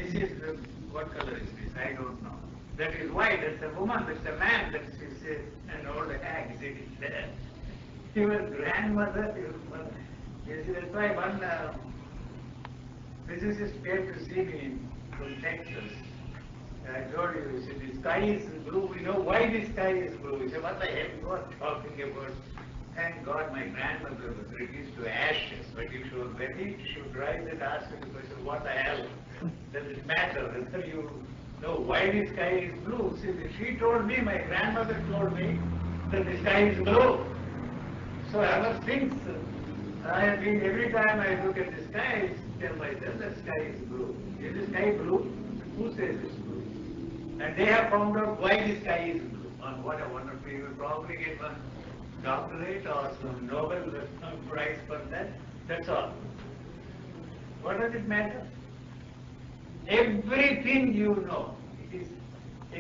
This is, what color is this? I don't know. That is white, that's a woman, that's a man, that's an old hag sitting there. Your grandmother, your mother. You see, that's why one physicist came to see me from Texas. I told you, see, the sky is blue. You know why the sky is blue? He said, what the hell you are talking about? Thank God my grandmother was reduced to ashes. But if she was ready, she would rise and ask me the question, what the hell does it matter whether you know why the sky is blue? See, she told me, my grandmother told me that the sky is blue. So ever since, I have been, every time I look at the sky, I tell myself the sky is blue. Is the sky blue? Who says it's blue? And they have found out why the sky is blue. And what a wonderful, you will probably get one doctorate or some Nobel Prize for that. That's all. What does it matter? Everything you know, it is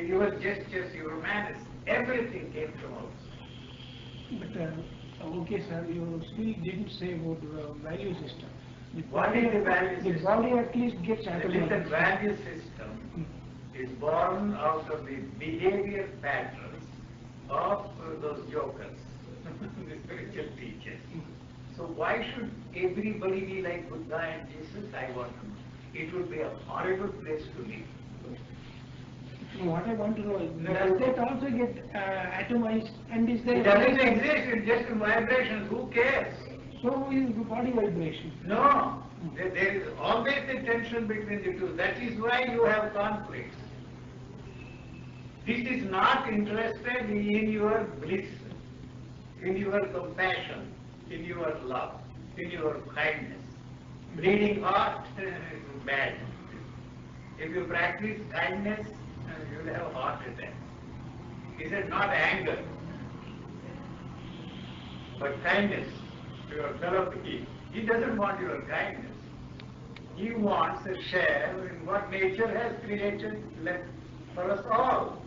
your gestures, your manners, everything came from outside. But okay, sir, you still didn't say about the value system. What is the value system? The body at least gets automatic. The value system is born out of the behavior patterns of those jokers, the spiritual teachers. So why should everybody be like Buddha and Jesus? I want to know. It would be a horrible place to live. What I want to know is, does that also get atomized, and is there... It doesn't exist, it's just vibrations, who cares? So is the body vibration. No, there is always a tension between the two. That is why you have conflicts. This is not interested in your bliss, in your compassion, in your love, in your kindness. Bleeding heart is bad. If you practice kindness, you will have a heart attack. He said not anger, but kindness to your fellow being. He doesn't want your kindness. He wants a share in what nature has created left for us all.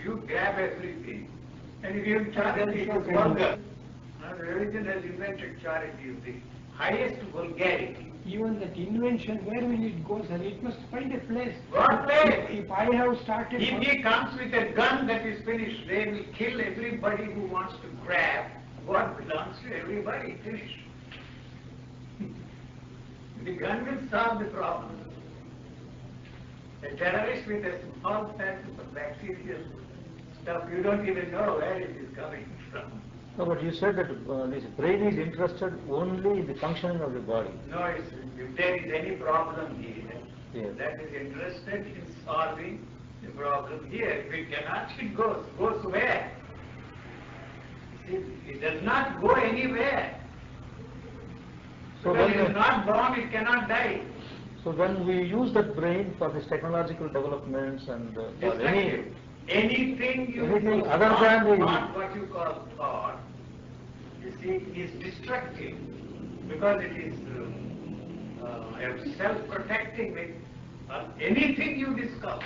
You grab everything. And if you charity is vulgar. The religion has invented charity is the highest vulgarity. Even that invention, where will it go, sir? It must find a place. What place? If I have started... If he comes with a gun that is finished, they will kill everybody who wants to grab what belongs to everybody. Finish. The gun will solve the problem. A terrorist with a small packet of bacterial stuff, you don't even know where it is coming from. No, but you said that this brain is interested only in the functioning of the body. No, if there is any problem here, Yes. that is interested in solving the problem here. If it cannot, it goes. Goes where? See, it does not go anywhere. So Because when it is not born, it cannot die. So when we use that brain for this technological developments and for Destructive. Anything you anything do other than the- not what you call thought, you see, is destructive because it is self-protecting. Anything you discover,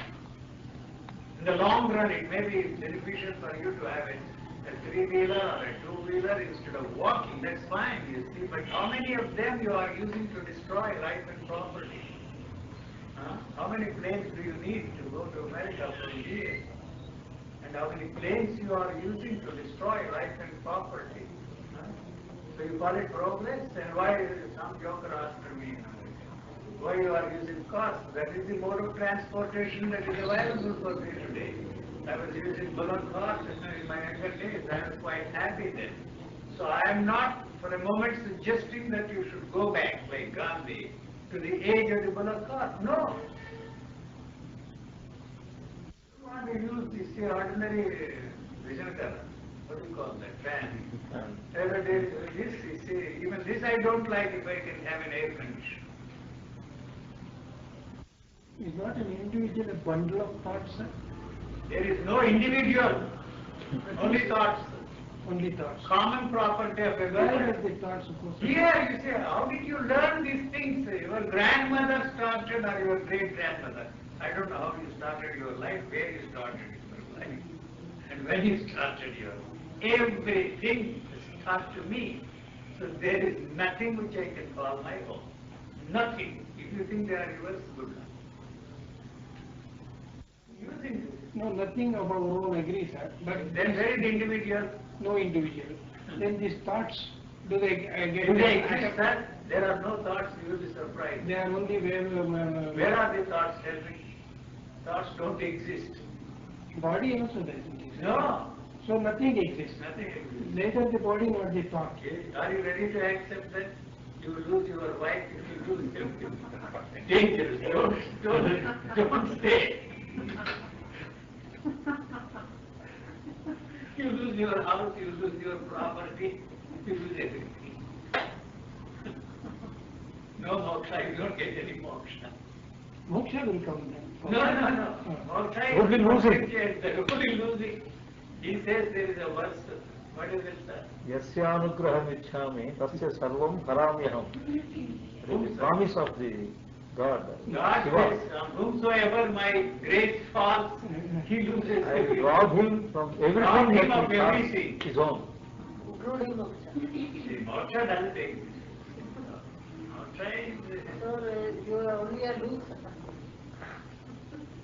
in the long run, it may be beneficial for you to have a three-wheeler or a two-wheeler instead of walking. That's fine, you see. But how many of them you are using to destroy life and property? How many planes do you need to go to America from here? And how many planes you are using to destroy life and property? So you call it progress? And why some joker asked me, why you are using cars? That is the mode of transportation that is available for me today. I was using balloon cars in my younger days. I was quite happy then. So I am not for a moment suggesting that you should go back like Gandhi to the age of the balloon car. No. You want to use this ordinary vision color. What do you call that? Fan. Every day, this, you see, even this I don't like if I can have an air conditioner. Is not an individual a bundle of thoughts, sir? There is no individual, only thoughts. Only thoughts. Common property of Where everyone. is the thought supposed to be? Here you say, how did you learn these things? Your grandmother started or your great-grandmother? I don't know how you started your life, where you started your life, and when you started your life. Everything is taught to me. So there is nothing which I can call my own. Nothing. If you think they are yours, good luck. No, nothing of our own agrees, sir. But Then where is the individual? no individual. Then these thoughts, do they get? Do they exist, sir? There are no thoughts, you will be surprised. They are only where Where are the thoughts, tell me? Thoughts don't exist. body also doesn't exist. No, So nothing exists. nothing exists. Neither the body nor the thought. Okay, are you ready to accept that? You will lose your wife if you lose everything. Dangerous, don't stay. You lose your house, you lose your property, you lose everything. No moksha, you don't get any moksha. Moksha will come then. No. Moksha Who will lose it? Who will lose it? He says there is a verse. What is it, sir? Yasyanugraham ichhami tasya sarvam haramyaham. It is the promise of the God. God Shiva. says, whomsoever my grace falls, he loses I everything. rob him from everything Rob him that of he has everything. his own. Including moksha. See, moksha doesn't exist. Moksha is, So you are only a loser.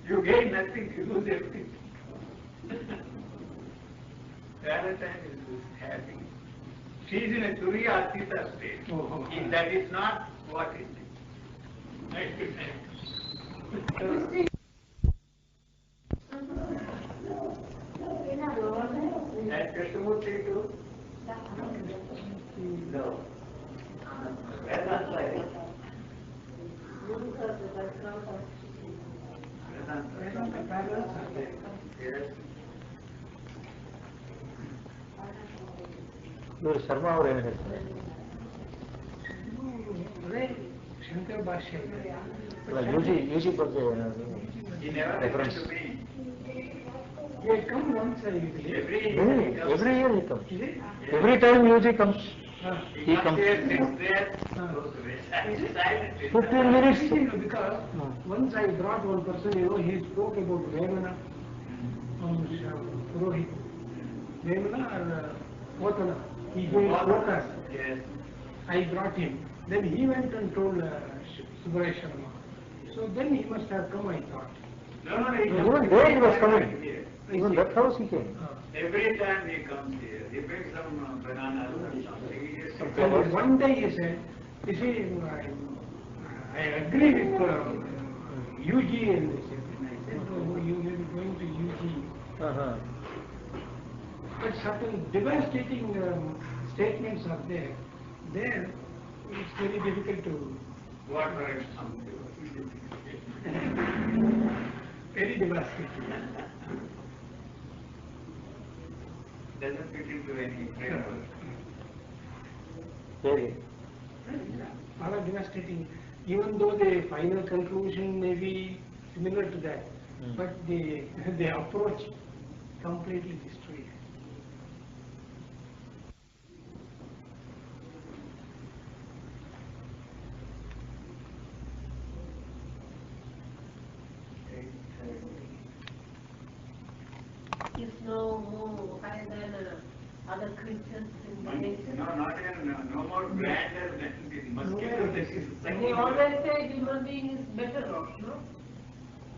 you gain nothing, you lose everything. Valentine is happy. She is in a Turiya Atita state. Oh. If that is not, what is it? And Krishnamurti too? No. Vedanta. Vedanta. Yes. ಇವರು ಶರ್ಮಾ ಅವರು ಏನು ಹೇಳ್ತಾರೆ? ಅದೇ ಶಂಕರ ಭಾಷ್ಯ UG ಬಗ್ಗೆ ಏನಾದ್ರು He never Reference. listened to me. They come once I believe. Every year he comes. Is it? Every time UG comes, He comes. comes here, sits there, goes away. Silently. 15 minutes. Because once I brought one person, he spoke about Vemana, Purohit. Vemana or Potana. He gave focus. Yes. I brought him. Then he went and told Subhaya Sharma. So then he must have come, I thought. No, Even there he was coming. Here. Even that house he came. Every time he comes here, he brings some bananas or something. He just sits And there. one day he said, you see, I agree with UG and this. And I said, oh, you may be going to UG. Uh-huh. But certain devastating statements are there. There, it's very difficult to, Water and something. very devastating. Doesn't fit into any framework. ಹೇಗೆ? All are devastating. Even though the final conclusion may be similar to that, but the approach completely destroyed. Is no more higher than other creatures in the nature. No, not even, no more grander than the mosquito that is They sucking. always say human being is better off, no?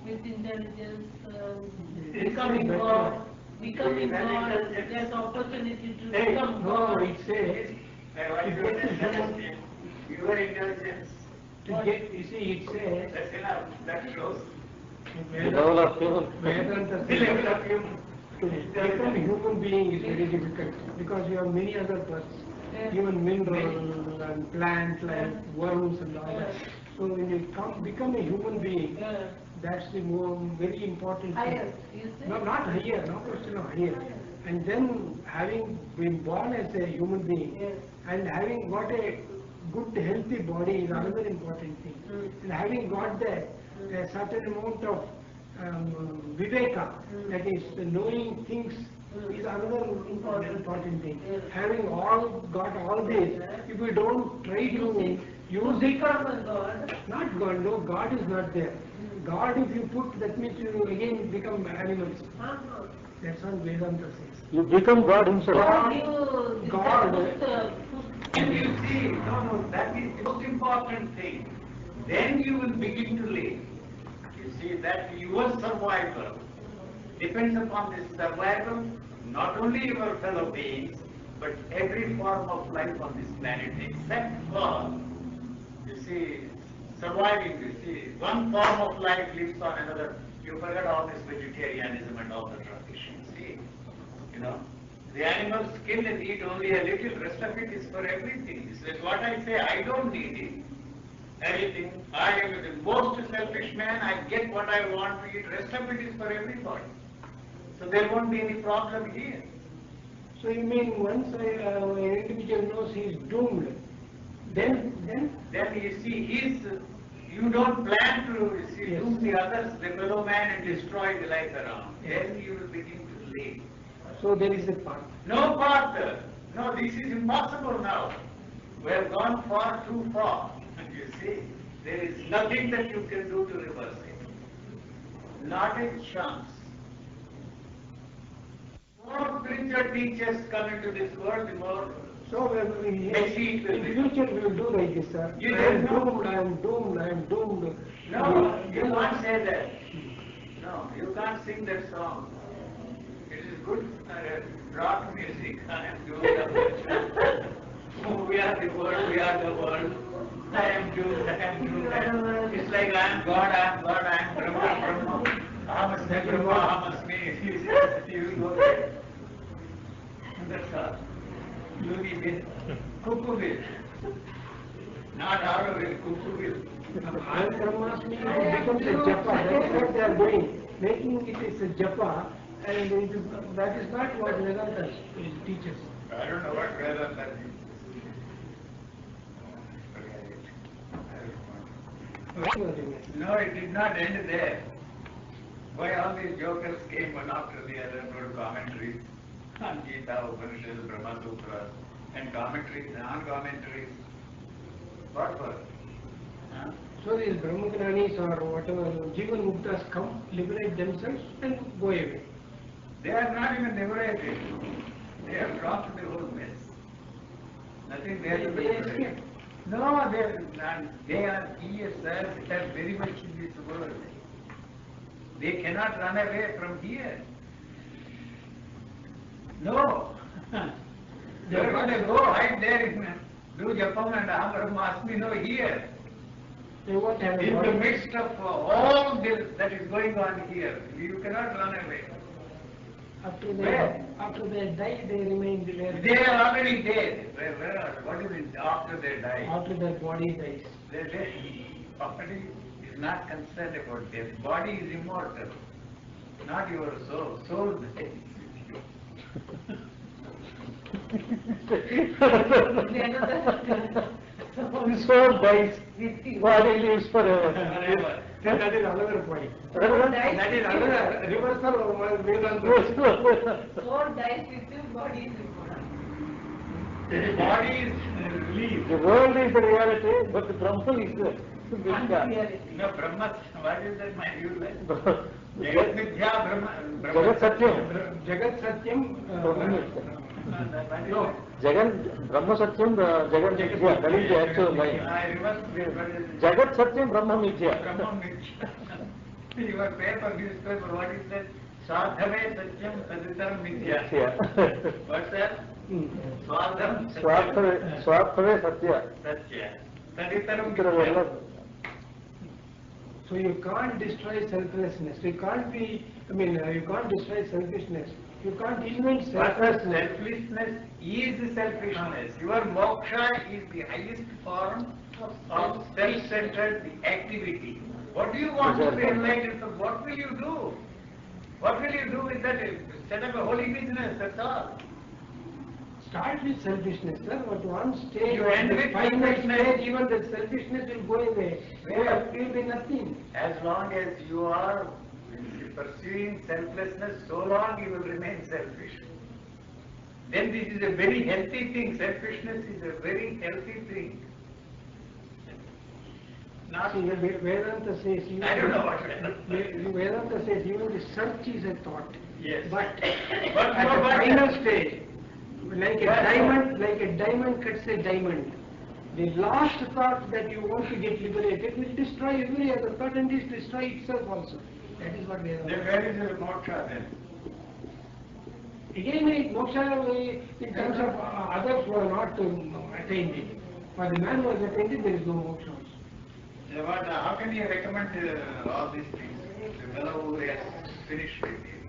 With intelligence, becoming better God, off. becoming Very God, intelligent. there's opportunity to Hey, become No, God. it says, Hey, what to you get to human, understand? Your intelligence, to get, you see, it says, that's enough. That shows The level of human. Vedanta the says, level of human. to become a human being is very difficult because you have many other parts, Yes. even minerals and plants like worms and all that. Yes. So when you become a human being, Yeah. that's the more very important thing. Higher, you say? No, not higher, no question of higher. And then having been born as a human being Yes. and having got a good healthy body is another important thing. And having got that, a certain amount of viveka, that is knowing things, is another important thing. Yes. Having got all this, if we don't try to To use it, become a God. not God, no, God is not there. God, if you put, that means you again become animals. Uh-huh. That's what Vedanta says. You become God himself. God, God. You see, no, that is the most important thing. Then you will begin to live. You see, that your survival depends upon this survival, not only your fellow beings, but every form of life on this planet except for, you see, surviving, you see, one form of life lives on another. You forget all this vegetarianism and all the tradition, see, you know. The animals kill and eat only a little, rest of it is for everything. This is what I say, I don't need it. Everything, I am the most selfish man, I get what I want to eat, rest of it is for everybody. So there won't be any problem here. So you mean once an individual knows he is doomed, then You see, you don't plan to doom the others, the fellow man, and destroy the life around. Then you will begin to live. so there is a path. No path. No, this is impossible now. We have gone far too far. You see, there is nothing that you can do to reverse it. Not a chance. More spiritual teachers come into this world, the more So in future we will do like this, sir. You I am don't know. doomed, I am doomed, I am doomed. No, you can't say that. No, you can't sing that song. It is good rock music. I am doomed. We are the world, we are the world. I am doomed, I am doomed. It's like I am God, I am God, I am Brahma, Brahma. Ahamasmi, Brahma, Ahamasmi. You go there. That's all. You will. Cuckoo will. Not our will, cuckoo will. I am Brahmasmi, it becomes a japa. That is what they are doing. Making it is a japa, and that is not what Vedanta teaches. I don't know what Vedanta is. No, it did not end there. Why all these jokers came one after the other, wrote commentaries on Gita, Upanishads, Brahma Sutras, and commentaries, non-commentaries. What for? Huh? So these Brahmagnanis or whatever, Jivan Muktas come, liberate themselves and go away. They are not even liberated. They have dropped the whole mess. Nothing there to be They liberated. escape. No, they are not. They are ESRs that are very much in this world. They cannot run away from here. No. They're going to go hide there in do Japam and Brahmasmi, no, here. They won't have a In the body. midst of all this that is going on here, you cannot run away. After Where? they die, they remain there. They are already dead. Where are, what do you mean after they die? After their body dies. Body is not concerned about death. Body is immortal, not your soul. Soul dies with you. Soul dies, body lives forever. Forever. Then that is another point. Forever? That is another reversal of Vedanta. Soul dies with you, body is important. The body is released. The world is the reality, but the Brahman is the Mithya. No, Brahma, what is that my view like? Jagat Mithya, Brahma. Jagat Satyam. Jagat Satyam. Brahman Mithya. No. Jagan, Brahma Satyam, Jagan Mithya. That is the actual line. I reverse this, but it is Jagat Satyam, Brahma Mithya. Brahma Mithya. Your paper, newspaper, what is that? Sadhave Satyam Saditaram Mithya. Mithya. What's that? Swadham Swarthave Satya. Satya. Saditaram Mithya. So you can't destroy selflessness. You can't you can't destroy selfishness. You can't invent But selflessness. selfishness is selfishness. Your moksha is the highest form of self-centered activity. What do you want to be enlightened from? What will you do? What will you do with that? Set up a holy business, that's all. Start with selfishness, sir. But one stage, You end with final selfishness. stage, even the selfishness will go away. Where? There will be nothing. As long as you are pursuing selflessness, so long you will remain selfish. Then this is a very healthy thing. Selfishness is a very healthy thing. Not, See, Vedanta says even I don't know what Vedanta says even the search is a thought. Yes. But But at for the what? final stage, like But- a diamond cuts a diamond. The last thought that you want to get liberated will destroy every other thought and destroy itself also. That is what we are. Then where is the moksha then? Again, moksha in terms of others who are not attained it. For the man who has attained it, there is no moksha. Yeah, but how can you recommend all these things? The fellow who has finished with you.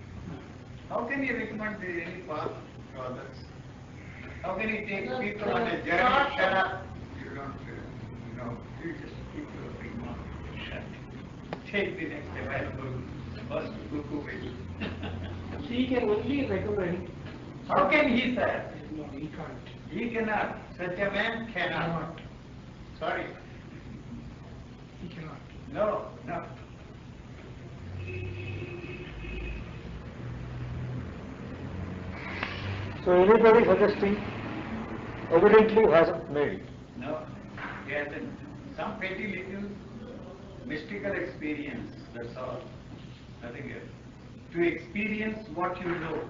How can you recommend any path to others? How can you take people on a journey? Shut up. You don't, you just keep your big mouth shut. Take the next available first cuckoo will. He can only recommend. How can he, sir? No, he can't. He cannot. Such a man cannot. Sorry. He cannot. No, no. So anybody suggesting evidently hasn't made it. No. He hasn't. Some petty little mystical experience, that's all. Nothing else. To experience what you know.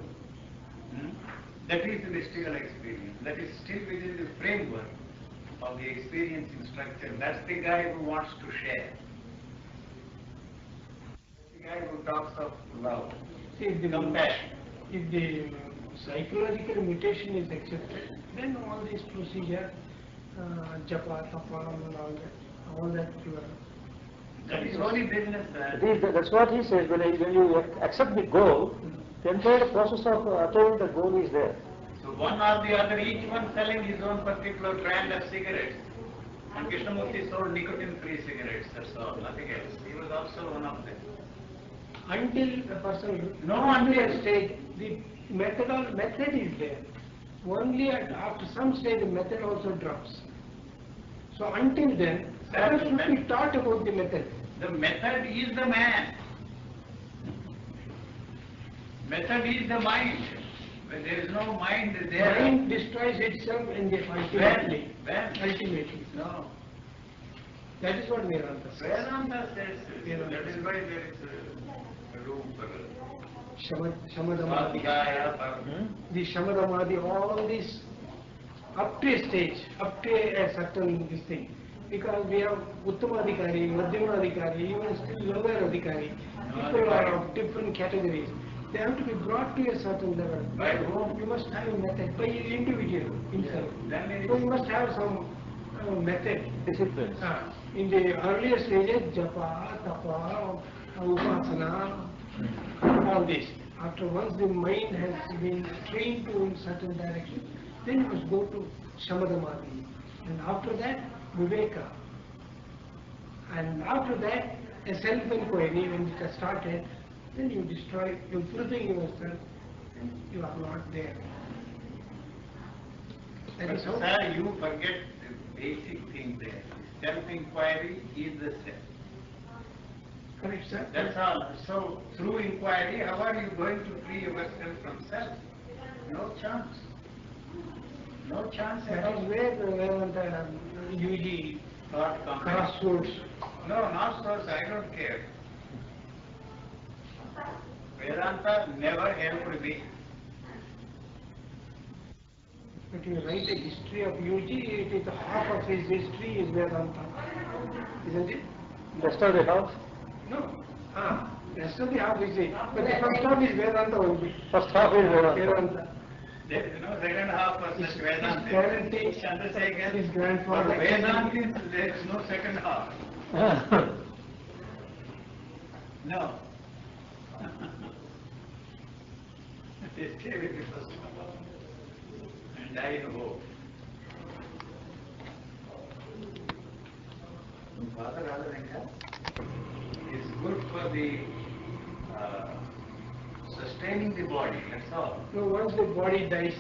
That is the mystical experience. That is still within the framework of the experiencing structure. That's the guy who wants to share. The guy who talks of love, If the compassion. If the psychological mutation is accepted, then all this procedure, japa, tapa, and all that you are. That is only business. That's what he says. When you accept the goal, the entire process of attaining the goal is there. So one or the other, each one selling his own particular brand of cigarettes. And Krishnamurti sold nicotine-free cigarettes, that's all, nothing else. He was also one of them. Until a person Until a stage, the method is there. Only after some stage the method also drops. So until then, others should be taught about the method. The method is the man. Method is the mind. When there is no mind there. Mind destroys itself in the ultimately. When? Ultimately. No. That is what Vedanta says. Vedanta says that is why there is a room for Shamadamadi. The Shamadamadi, all this up to a stage, up to a certain this thing. Because we have Uttamadhikari, Madhyamadhikari, even still lower Adhikari. People are of different categories. They have to be brought to a certain level. By whom? You must have a method, by the individual himself. Yeah. So you must have some method. Disciplines. In the earlier stages, japa, tapa, upasana, all this. After once the mind has been trained to in certain direction, then you must go to Shamadamadi. And after that, Viveka. And after that, a self-inquiry, when it has started, then you destroy, you proving yourself, you are not there. That is how. Sir, you forget the basic thing there. Self-inquiry is the self. Correct, sir? That's all. So, through inquiry, how are you going to free yourself from self? No chance. No chance at That is all. where the UG Thought comes. crossroads. No, not so. I don't care. Vedanta never helped me. If you write a history of UG, it is half of his history is Vedanta. Isn't it? Rest of the house. No. Rest of the half is it. But the first half is Vedanta only. First half is Vedanta. Vedanta. There is no second half of such Vedanta. Guaranteed. Chandrasekhar. His grandfather. For Vedanta, there is no second half. No. They stay with the first half and die in hope. Father Radharanka is good for the sustaining the body, that's all. So once the body dies,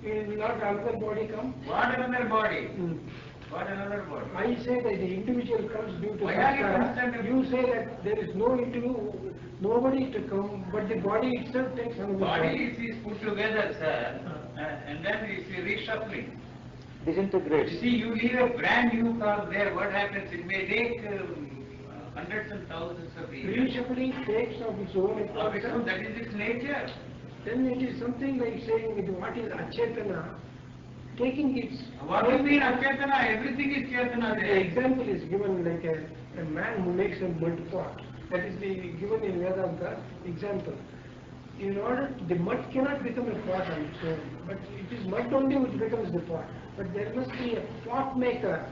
will not another body come? What another body? Hmm. What another body? I say that the individual comes due to Why are you samskara. concerned? You say that there is no nobody to come, but the body itself takes another Body is put together, sir, and then it's reshuffling. Disintegrates. You see, you leave a brand new car there, what happens? It may take hundreds and thousands of years. Reshuffling takes of its own effort. That is its nature. Then it is something like saying with what is achetana, taking its. What do you mean achetana? Everything is chetana The there. example is given like a man who makes a mud pot. That is given in Vedanta example. In order, the mud cannot become a pot on its own, but it is mud only which becomes the pot. But there must be a pot maker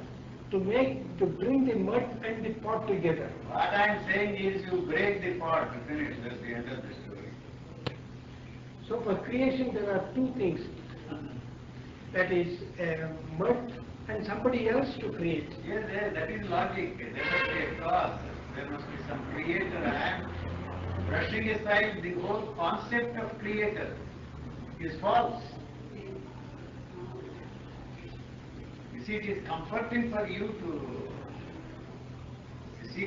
to bring the mud and the pot together. What I am saying is you break the pot to finish. That's the end of the story. So for creation there are two things. That is mud and somebody else to create. Yes, yes, that is logic. There must be a cause. There must be some creator. I am brushing aside the whole concept of creator is false. You see, it is comforting for you to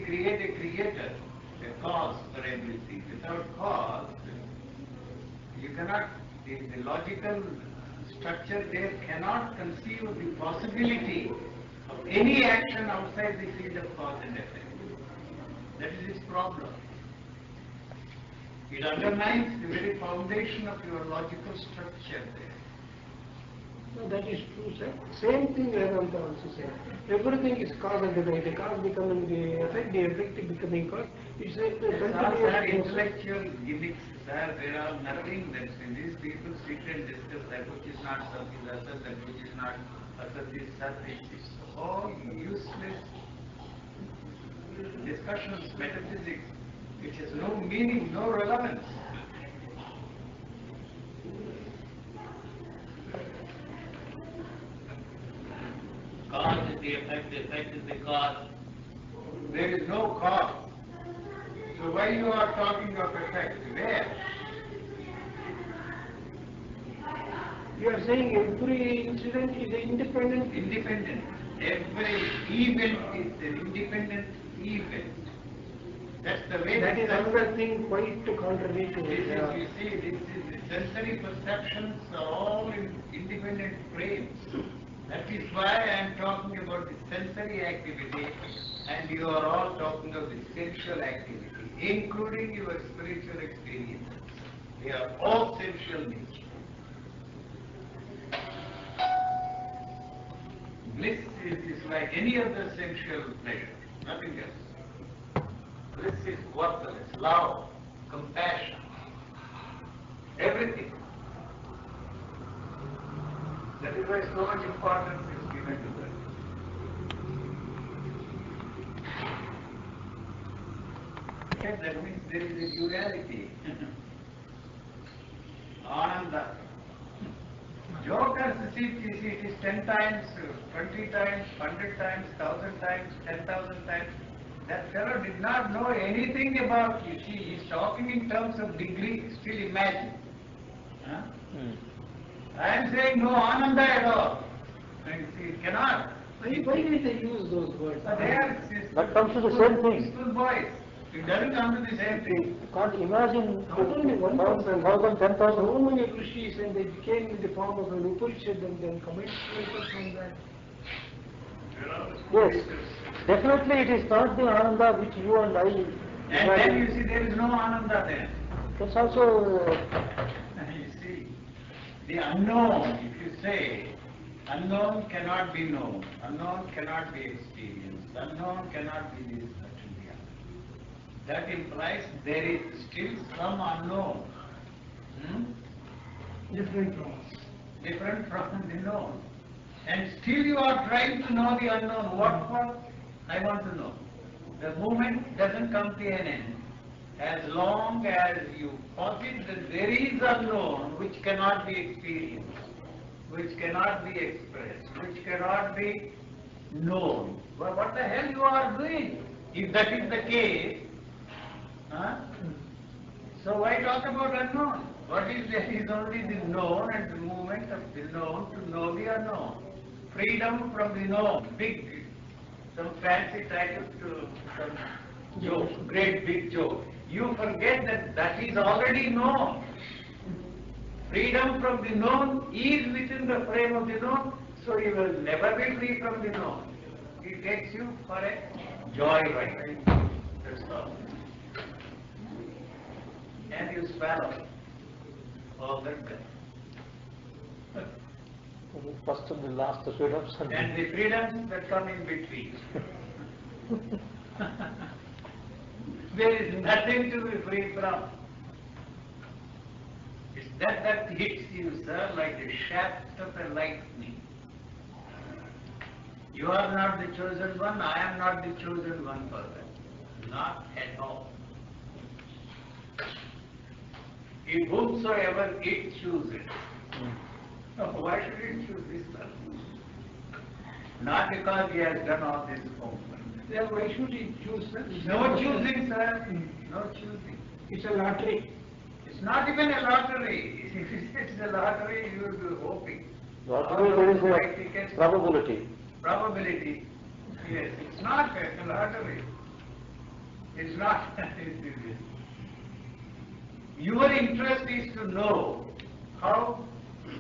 create a creator, a cause for everything. Without cause, you cannot, the logical structure there cannot conceive of the possibility of any action outside the field of cause and effect. That is its problem. It undermines the very foundation of your logical structure there. No, that is true, sir. Same thing Vedanta also says. Everything is cause and effect. The cause becoming the effect becoming cause. It's a Sir, intellectual gimmicks, sir. There are nothing that these people sit and discuss that which is not Sat is Asat, that which is not Asat is Sat. It's all useless discussions, metaphysics, which has no meaning, no relevance. Cause is the effect is the cause. There is no cause. So why you are talking of effect? Where? You are saying every incident is an independent. Independent. Every event is an independent event. That's the way. That is another thing quite contrary to This it. is, you see, this is the sensory perceptions are all in independent frames. That is why I am talking about the sensory activity and you are all talking of the sensual activity, including your spiritual experiences. They are all sensual nature. Bliss is like any other sensual pleasure, nothing else. Bliss is worthless, love, compassion, everything. That is why so much importance is given to that. Yes, that means there is a duality. Ananda. Jokers, see, it is 10 times, 20 times, 100 times, 1,000 times, 10,000 times. That fellow did not know anything about, you see, he is talking in terms of degree, still imagine. Huh? I am saying no Ananda at all. And see, it cannot. Why did they use those words? That comes to the same thing. School boys. It doesn't come to the same thing. You can't imagine Not only 1,000, 10,000. so many rishis and they came in the form of an Upanishad and then commented from that. Yes, definitely it is not the Ananda which you and I And then you imagine. see there is no Ananda there. That's also You see, the unknown, if you say, unknown cannot be known, unknown cannot be experienced, unknown cannot be this, that and the other. That implies there is still some unknown. Different from us. Different from the known. And still you are trying to know the unknown. What for? I want to know. The movement doesn't come to an end. As long as you posit that there is unknown which cannot be experienced, which cannot be expressed, which cannot be known. Well, what the hell you are doing? If that is the case, so why talk about unknown? What is there is only the known and the movement of the known to know the unknown. Freedom from the known. Big, some fancy title to some joke, great big joke. You forget that that is already known. Freedom from the known is within the frame of the known, so you will never be free from the known. It takes you for a joyride. That's all. And you swallow all that death. first and the last freedoms. And the freedoms that come in between. There is nothing to be free from. It's that hits you, sir, like a shaft of a lightning. You are not the chosen one, I am not the chosen one for that. Not at all. If whomsoever it chooses, why should it choose this person? Not because he has done all this homework. Then why should he choose? No choosing, sir. No choosing. It's a lottery. It's not even a lottery. If it's a lottery, you will be hoping. Lottery All there those is white a tickets, probability. probability. Yes, it's not a lottery. It's not. Your interest is to know how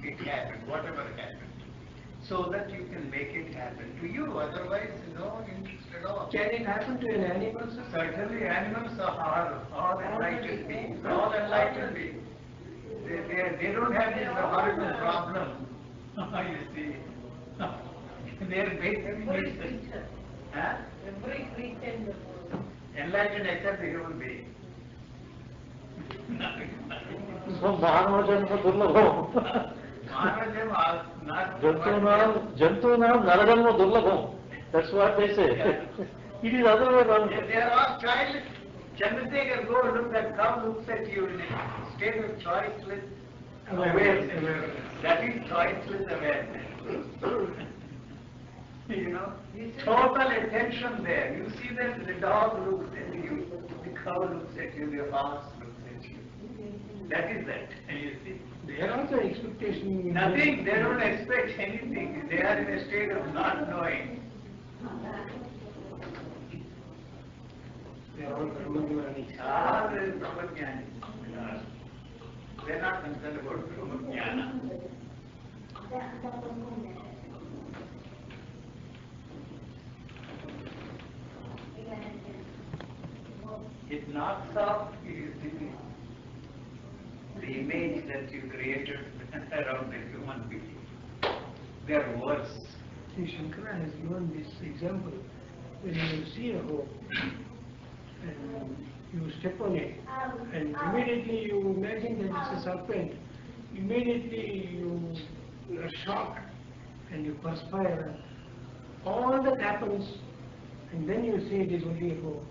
it happened, whatever happened, so that you can make it happen to you. Otherwise, no interest at all. Can it happen to an animal, sir? Certainly, animals are all enlightened beings. All enlightened beings. They don't have this horrible problem. You see, they are basic Every needs. creature, Huh? every creature in the world. Enlightened except the human being. So Mahanava Janma Durlabham. Jantunam Narajanma Durlabham. That's what they say. It is other way around. They are all childless. Chandrasekhar, go look at cow looks at you in a state of choiceless awareness. That is choiceless awareness. You know, total attention there. You see that the dog looks at you, the cow looks at you, the horse looks at you. That is that. You see. There are also expectation. Nothing, they don't expect anything. They are in a state of not knowing. They are all Brahmajnanis. There is Brahmajnani. They are not concerned about Brahmajnana. It knocks off the image that you created around the human being. They are worse. See, Shankara has given this example. When you see a rope and you step on it and immediately you imagine that it's a serpent, immediately you are shocked and you perspire. All that happens and then you say it is only a rope.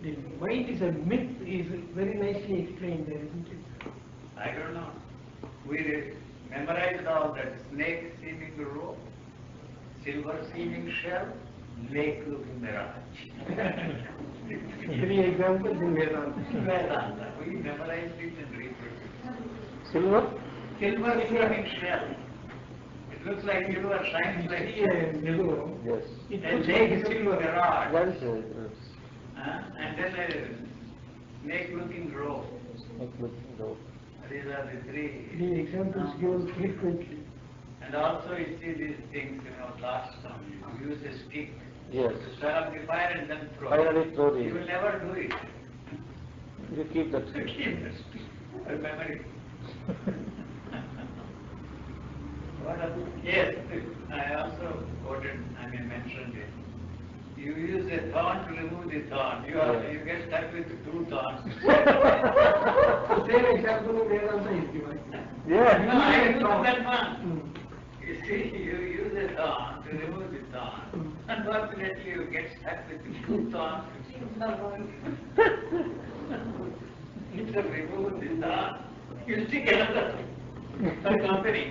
The mind is a myth is very nicely explained there, isn't it? I don't know. We memorized all that. Snake seeming rope, silver seeming shell, lake looking mirage. 3 examples in Vedanta. Vedanta. We memorized it and reproduced it. Silver? Silver seeming shell. It looks like silver, shines like silver. Yes. It And looks lake like is a silver silver. mirage. That is it. And then a snake looking rope. These are the three. The examples given frequently. And also you see these things, last time you use a stick Yes. to stir up the fire and then throw Finally it. throw the. You will never do it. You keep that. Keep the stick. Remember it. Yes, I also quoted, mentioned it. You use a thorn to remove the thorn. You get stuck with 2 thorns. The same example in Vedanta is given. Yeah. No, I use that one. You see, you use a thorn to remove the thorn. Unfortunately, you get stuck with 2 thorns. Instead of remove the thorn, you stick another company.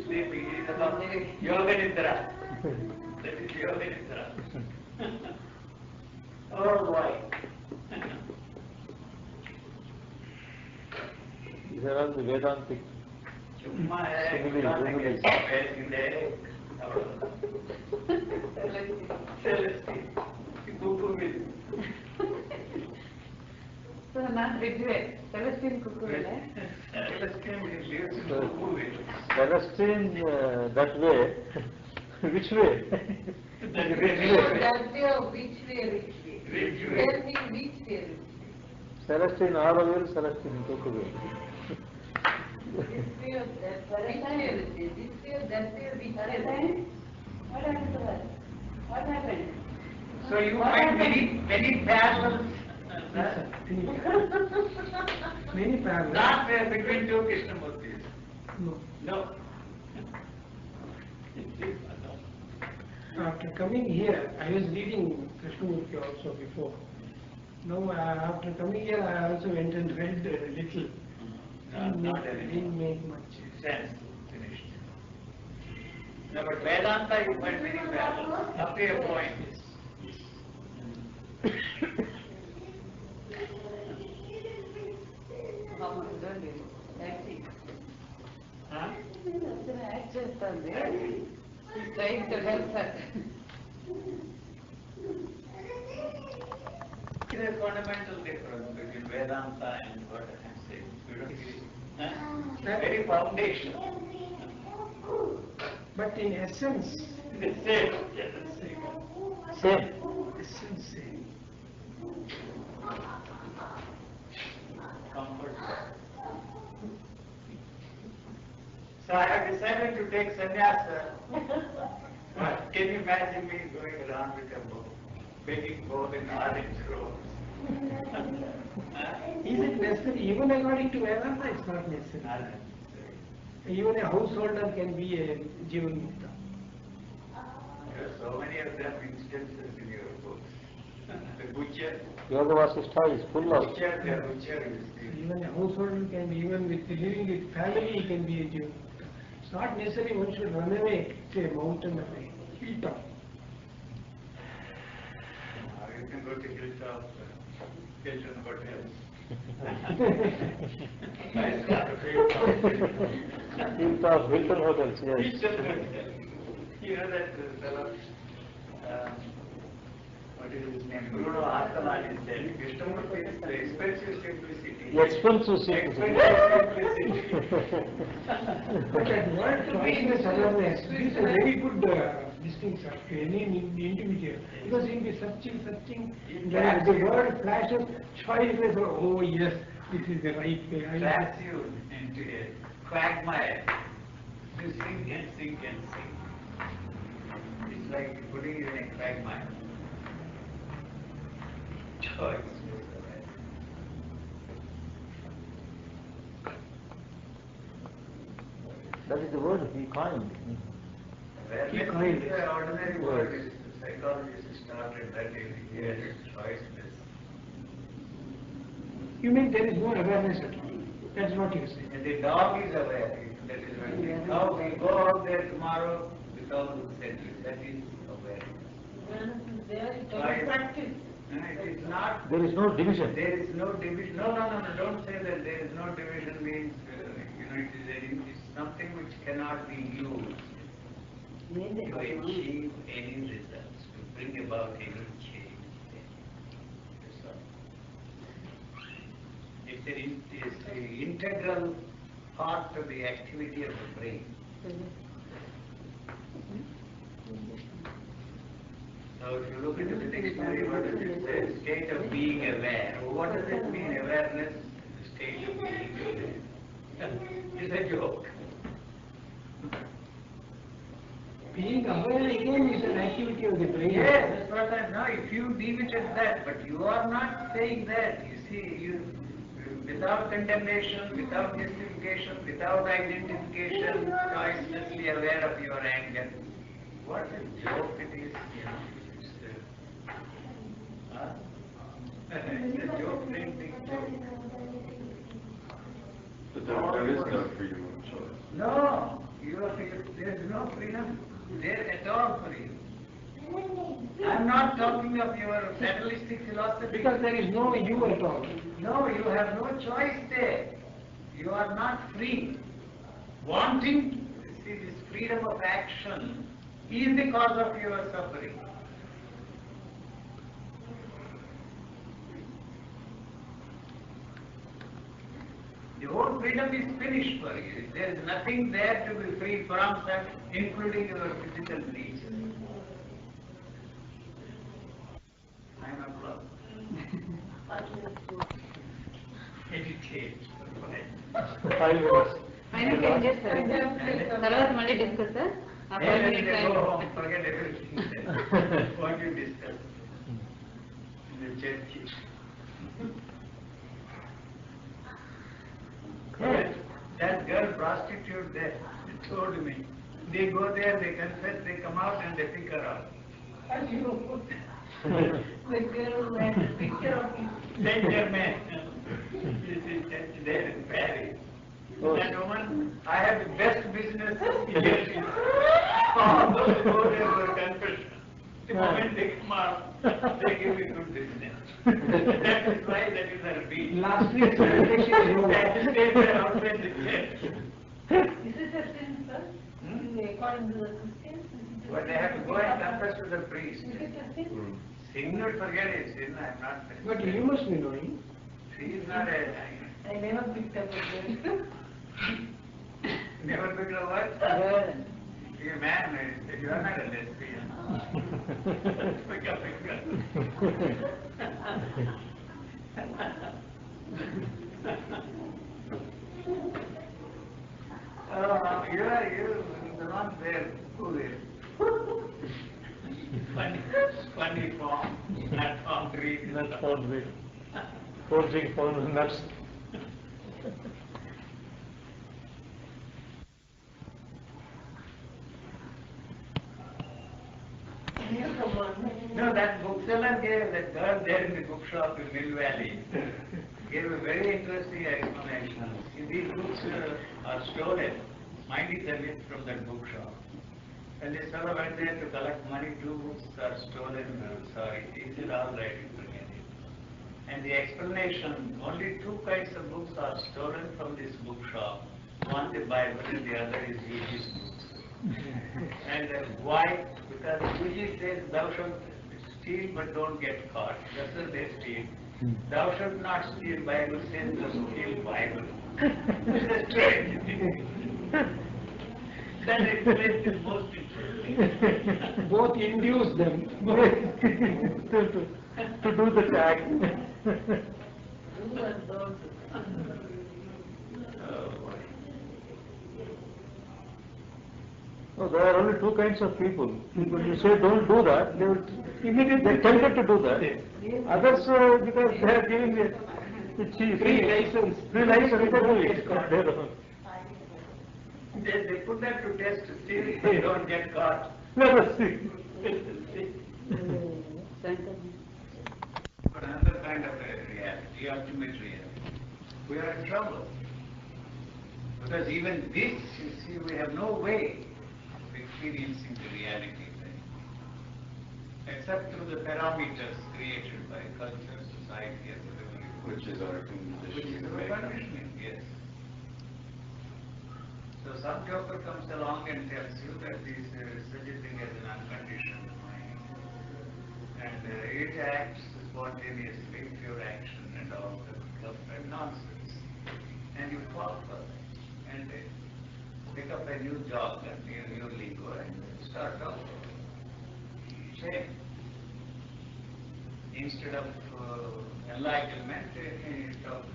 Sleeping is about Yoga Nidra. That is Yoga Nidra. Oh boy. These are all the Vedantic. Chumma hai, Celestine. Cuckoo will. So not regret. Celestine cuckoo, Celestine lives in cuckoo will. Celestine that way. Which way? That Which way. way? That way or which way, which way? Which way? Tell me which way, which way? Celestine Auroville, Celestine Kokuville. This way or that way, which way, which way? This way or that way, which way? What happened to her? What happened? So you find many parallels. Yes, sir. Many parallels. Not between two Krishnamurtis. No. No. After coming here, I was reading Krishnamurti also before. Now, after coming here, I also went and read a little. Didn't make much Sense. Finished. No, but Vedanta you find many parallels. Up to a point. Huh? He's trying to help her. There is a fundamental difference between Vedanta and what I am saying. You don't agree? Huh? Very foundational. But in essence, The same. Yes, the same. Same. essence same. Comfort. So I have decided to take sannyasa. But can you imagine me going around with a book, begging both in orange robes? Is it necessary? Even according to Vedanta, it's not necessary. Not necessary. Even a householder can be a Jivan Mukta. There are so many of them instances in your books. The butcher, Yoga Vasishtha is full of. the butcher is Even a householder can be, even with living with family, he can be a Jivan Mukta. It's not necessary one should run away to a mountain or a hilltop. You can go to Hilltop, Hilton Hotels. Hilton Hotels, yes. You know that fellow, what is his name? Bruno Arthalani said, Krishnamurti is the expensive simplicity. Expensive simplicity. Expensive simplicity. But that word consciousness awareness gives a very good distinction to any individual. Because he'll be searching, the word flashes, choiceless, oh yes, this is the right way. Traps you into a quagmire. You sink and sink and sink. It's like putting you in a quagmire. Choice. That is the word he coined. Awareness is an ordinary word. Psychologists started that in the year choiceless. You mean there is no awareness at all? That's what you say. And the dog is aware. That is one thing. Now we go out there tomorrow without setting. That is awareness. There is practice. It is not. There is no division. There is no division. No. Don't say that there is no division means it's something which cannot be used to achieve any results, to bring about any change. That's all. It's an integral part of the activity of the brain. So if you look into the dictionary, what does it say? State of being aware. What does it mean, awareness? The state of being aware. It's a joke. Being aware again is an activity of the brain. Yes, that's what I know. If you deem it as that, but you are not saying that. You see, without condemnation, without justification, without identification, choicelessly aware of your anger. What a joke it is, It's a joke, big joke. But there is no freedom of choice. No, there is no freedom there at all for you. I'm not talking of your fatalistic philosophy. Because there is no you at all. No, you have no choice there. You are not free. Wanting, see, this freedom of action is the cause of your suffering. The whole freedom is finished for you. There is nothing there to be free from, including your physical needs. 9 o'clock. Meditate. 5 minutes. Final can just Sarvas Monday discuss, sir. Then go home, forget everything. What you discuss in the church. That girl prostitute there told me, they go there, they confess, they come out and they pick her up. The girl who had a picture of him. Saint Germain. This is church there in Paris. That woman, I have the best business here. She all those go there for confession. The moment they come out, they give me good business. That is why that is her beat. Last week's meditation is over. That is there outside the church. Is it a sin, sir? According to the Christians? But they have to go and confess to the priest. Is it a sin? Sin, not forget it. Sin, I'm not. But you must be knowing. She is not a. I never picked up a girl. Never picked a what? Girl. You man, you are not a lesbian. Pick up a girl. You the one there, who is? Funny form, not form three. Not for the forging for nuts. No, that bookseller gave, that girl there in the bookshop in Mill Valley, gave a very interesting explanation. These books are stolen. Mind is a myth from that bookshop. And this fellow went there to collect money, 2 books are stolen, sorry, he said all right, you forget it. And the explanation, only 2 kinds of books are stolen from this bookshop. One the Bible and the other is Buddhist books. And why? Because Buddhist says thou shalt steal but don't get caught. That's why they steal. Thou shalt not steal, Bible says thou steal Bible. It's a strange thing. That explains the most interesting. Both induce them. to do the tag. Who are those? No, there are only 2 kinds of people. People you say don't do that, they will immediately they're tempted to do that. Others because they are giving the free license, they do it. They don't. They put that to test to see if they don't get caught. Let us see. But another kind of a reality, ultimate reality. We are in trouble. Because even this, you see, we have no way of experiencing the reality thing. Except through the parameters created by culture, society, and everything. Which is our Which is conditioning. our conditioning, yes. So some joker comes along and tells you that there is such a thing as an unconditioned mind. And it acts spontaneously, pure action and all that stuff and nonsense. And you fall for that. And pick up a new job, a new lingo and start off. Same. Instead of enlightenment, you talk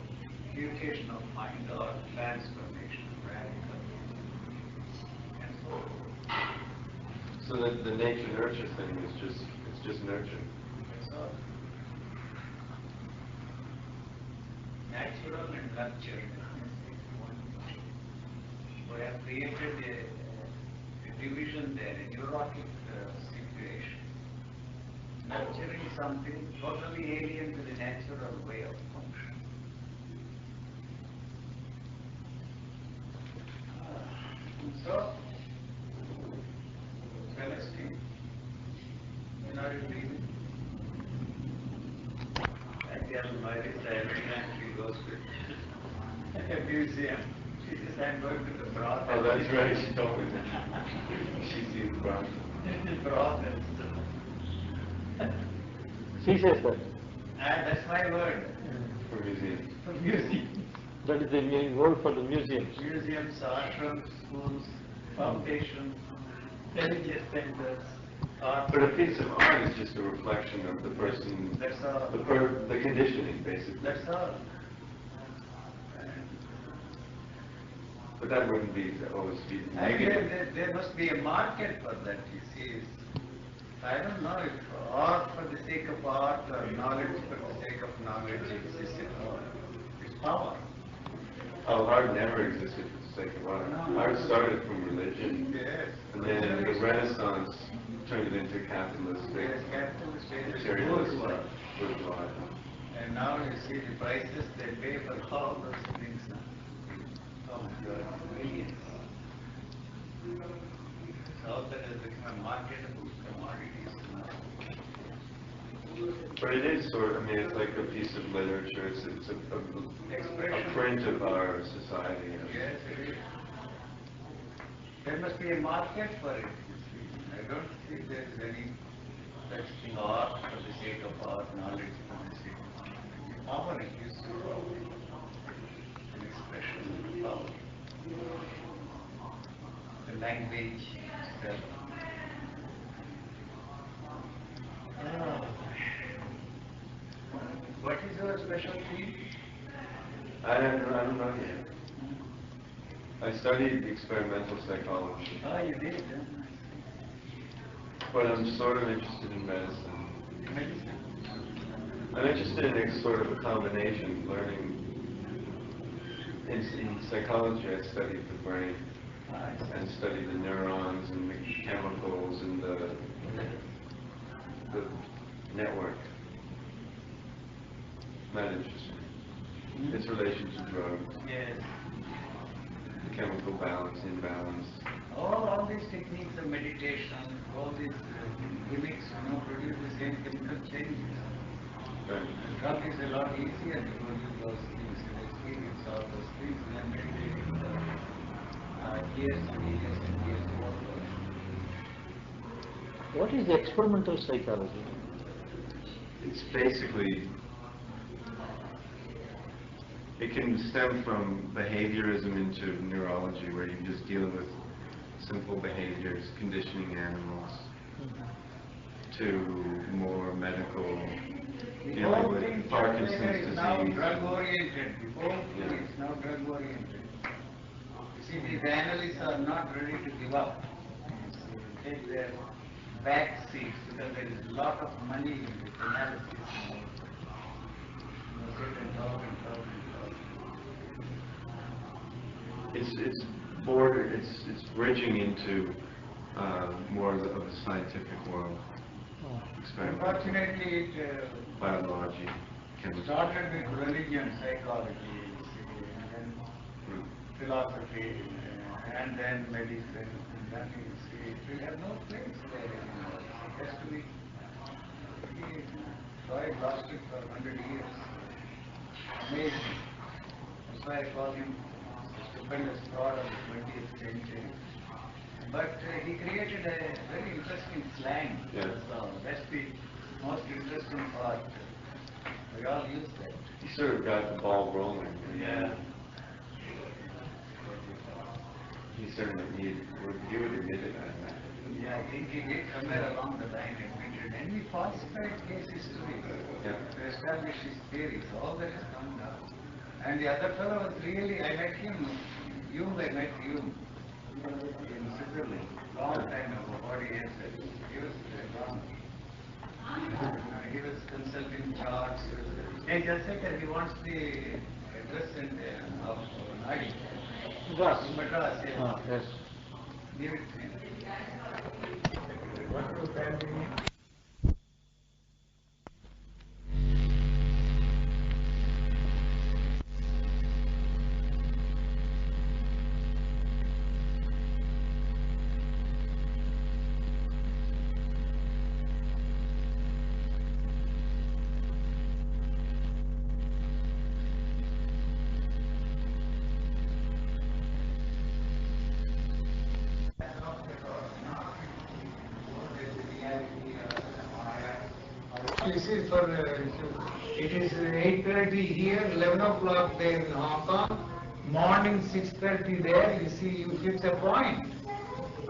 education of mind or transformation, radical. And So the nature-nurture thing is it's just nurture. that's all. Natural and nurturing. We have created a division there, a neurotic situation. Nurturing something totally alien to the natural way of function. So, Celestine, when are you leaving? I tell Maris every time she goes to a museum. She says, I'm going to the brothel. Oh, that's right, she told me that. She sees brown. Brothels. She says that. That's my word. For museum. For museum. That is the word for the museums. Museums, ashrams, schools, foundations, religious centers. Art. But a piece of art is just a reflection of the person, That's all. the conditioning, basically. That's all. But that wouldn't be always be. I guess there must be a market for that, you see. I don't know if art for the sake of art or knowledge for the sake of knowledge exists at all. It's power. Oh, art never existed for the sake of art. No. Art started from religion, Yes. and then the Renaissance turned it into capitalistic, Yes, capitalist materialist bourgeois. bourgeois. And now you see the prices they pay for all those things now. Oh my God, millions. All that has become a marketable commodities now. But it is sort of, I mean, it's like a piece of literature, it's a Expression. print of our society. Yes, it is. There must be a market for it, you see. I don't think there is any such thing, art for the sake of art, knowledge for the sake of knowledge. Power is used to power. An expression of power. The language itself. What is your specialty? I don't know yet. I studied experimental psychology, Oh, you did, huh? but I'm sort of interested in medicine. Medicine. I'm interested in a sort of a combination, learning. In psychology, I studied the brain and studied the neurons and the chemicals and the network. That interests me. Its relation to drugs, Yes. the chemical balance, imbalance. All these techniques of meditation, all these gimmicks, produce the same chemical changes. Right. The drug is a lot easier to produce those things and experience all those things than meditating for years and years and years forward. What is experimental psychology? It's basically, it can stem from behaviorism into neurology, where you're just dealing with simple behaviors, conditioning animals, to more medical, The whole with thing Parkinson's is now disease. drug-oriented. The whole thing is now drug-oriented. You see, these analysts are not ready to give up. They take their back seats because there is a lot of money in this analysis. Sit and talk and talk and talk. It's bridging into more of the scientific world. Experimental Unfortunately, it biology, chemistry. started with religion, psychology, you see, and then philosophy, and then medicine, and then you see, it will have no place there anymore. It has to be, Freud lost it for 100 years. Amazing. That's why I call him the stupendous fraud of the 20th century. But he created a very interesting slang. Yeah. So that's the most interesting part. We all use that. He sort of got the ball rolling. Yeah. He certainly, he would admit it. Yeah, I think he did somewhere along the line admitted. And he falsified case history to establish his theories. All that has come down. And the other fellow was really, I met him, I met Hume in Switzerland, long time ago, 40 years ago. He was gone. He was consulting charts. He just said that he wants the address of Nadi. Madras, yes. Yes. Give it to him. What was that meaning? This is for, it is 8:30 here, 11 o'clock there in Hong Kong, morning 6:30 there, you see, you fix a point.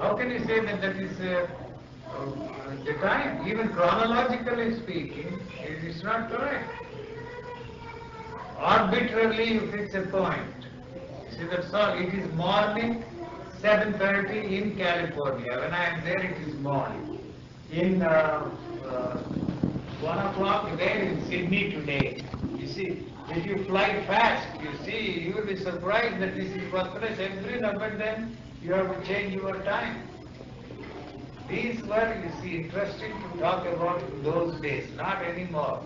How can you say that that is the time? Even chronologically speaking, it is not correct. Arbitrarily you fix a point. See, that's all. It is morning 7:30 in California. When I am there, it is morning. in 1 o'clock there in Sydney today. You see, if you fly fast, you see, you will be surprised that this is first class every now and then you have to change your time. These were, you see, interesting to talk about those days, not anymore.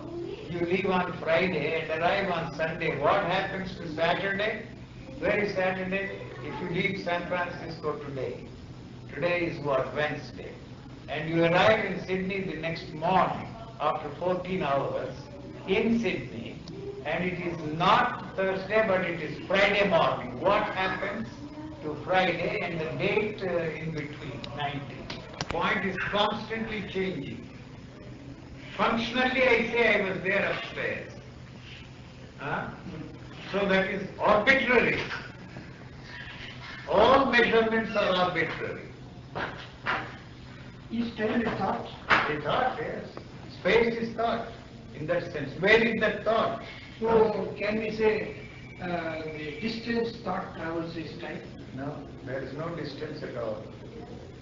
You leave on Friday and arrive on Sunday. What happens to Saturday? Where is Saturday? If you leave San Francisco today, today is what, Wednesday, and you arrive in Sydney the next morning after 14 hours in Sydney, and it is not Thursday but it is Friday morning. What happens to Friday and the date in between, 90? Point is constantly changing. Functionally, I say I was there upstairs. So that is arbitrary. All measurements are arbitrary. Is time a thought? A thought, yes. Space is thought, in that sense. Where is that thought? So can we say the distance thought travels is time? No, there is no distance at all.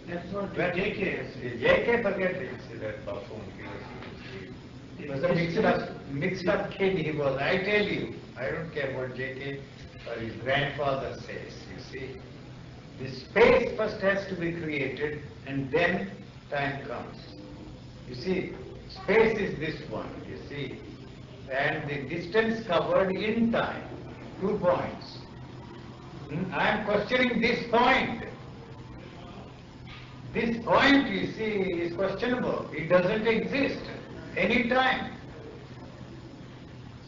That's what Where JK is. JK, forget it. See that buffoon. He was a mixed up kid he was. I tell you, I don't care what JK or his grandfather says, you see. The space first has to be created and then time comes. You see, space is this one, you see. And the distance covered in time, 2 points. I am questioning this point. This point, you see, is questionable. It doesn't exist any time.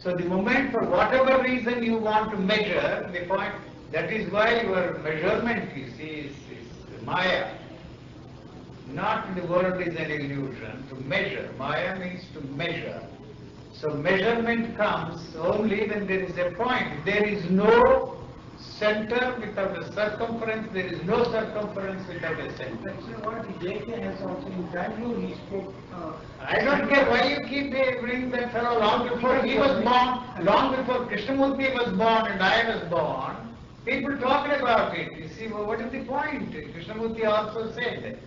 So the moment, for whatever reason you want to measure the point, that is why your measurement, you see, is Maya. Not the world is an illusion. To measure, Maya means to measure. So measurement comes only when there is a point. There is no center without a circumference, there is no circumference without a center. That's what JK has also in Bangalore he spoke. I don't care why you keep bringing that fellow long before he was born, long before Krishnamurti was born and I was born. People talked about it. You see, well, what is the point? Krishnamurti also said that.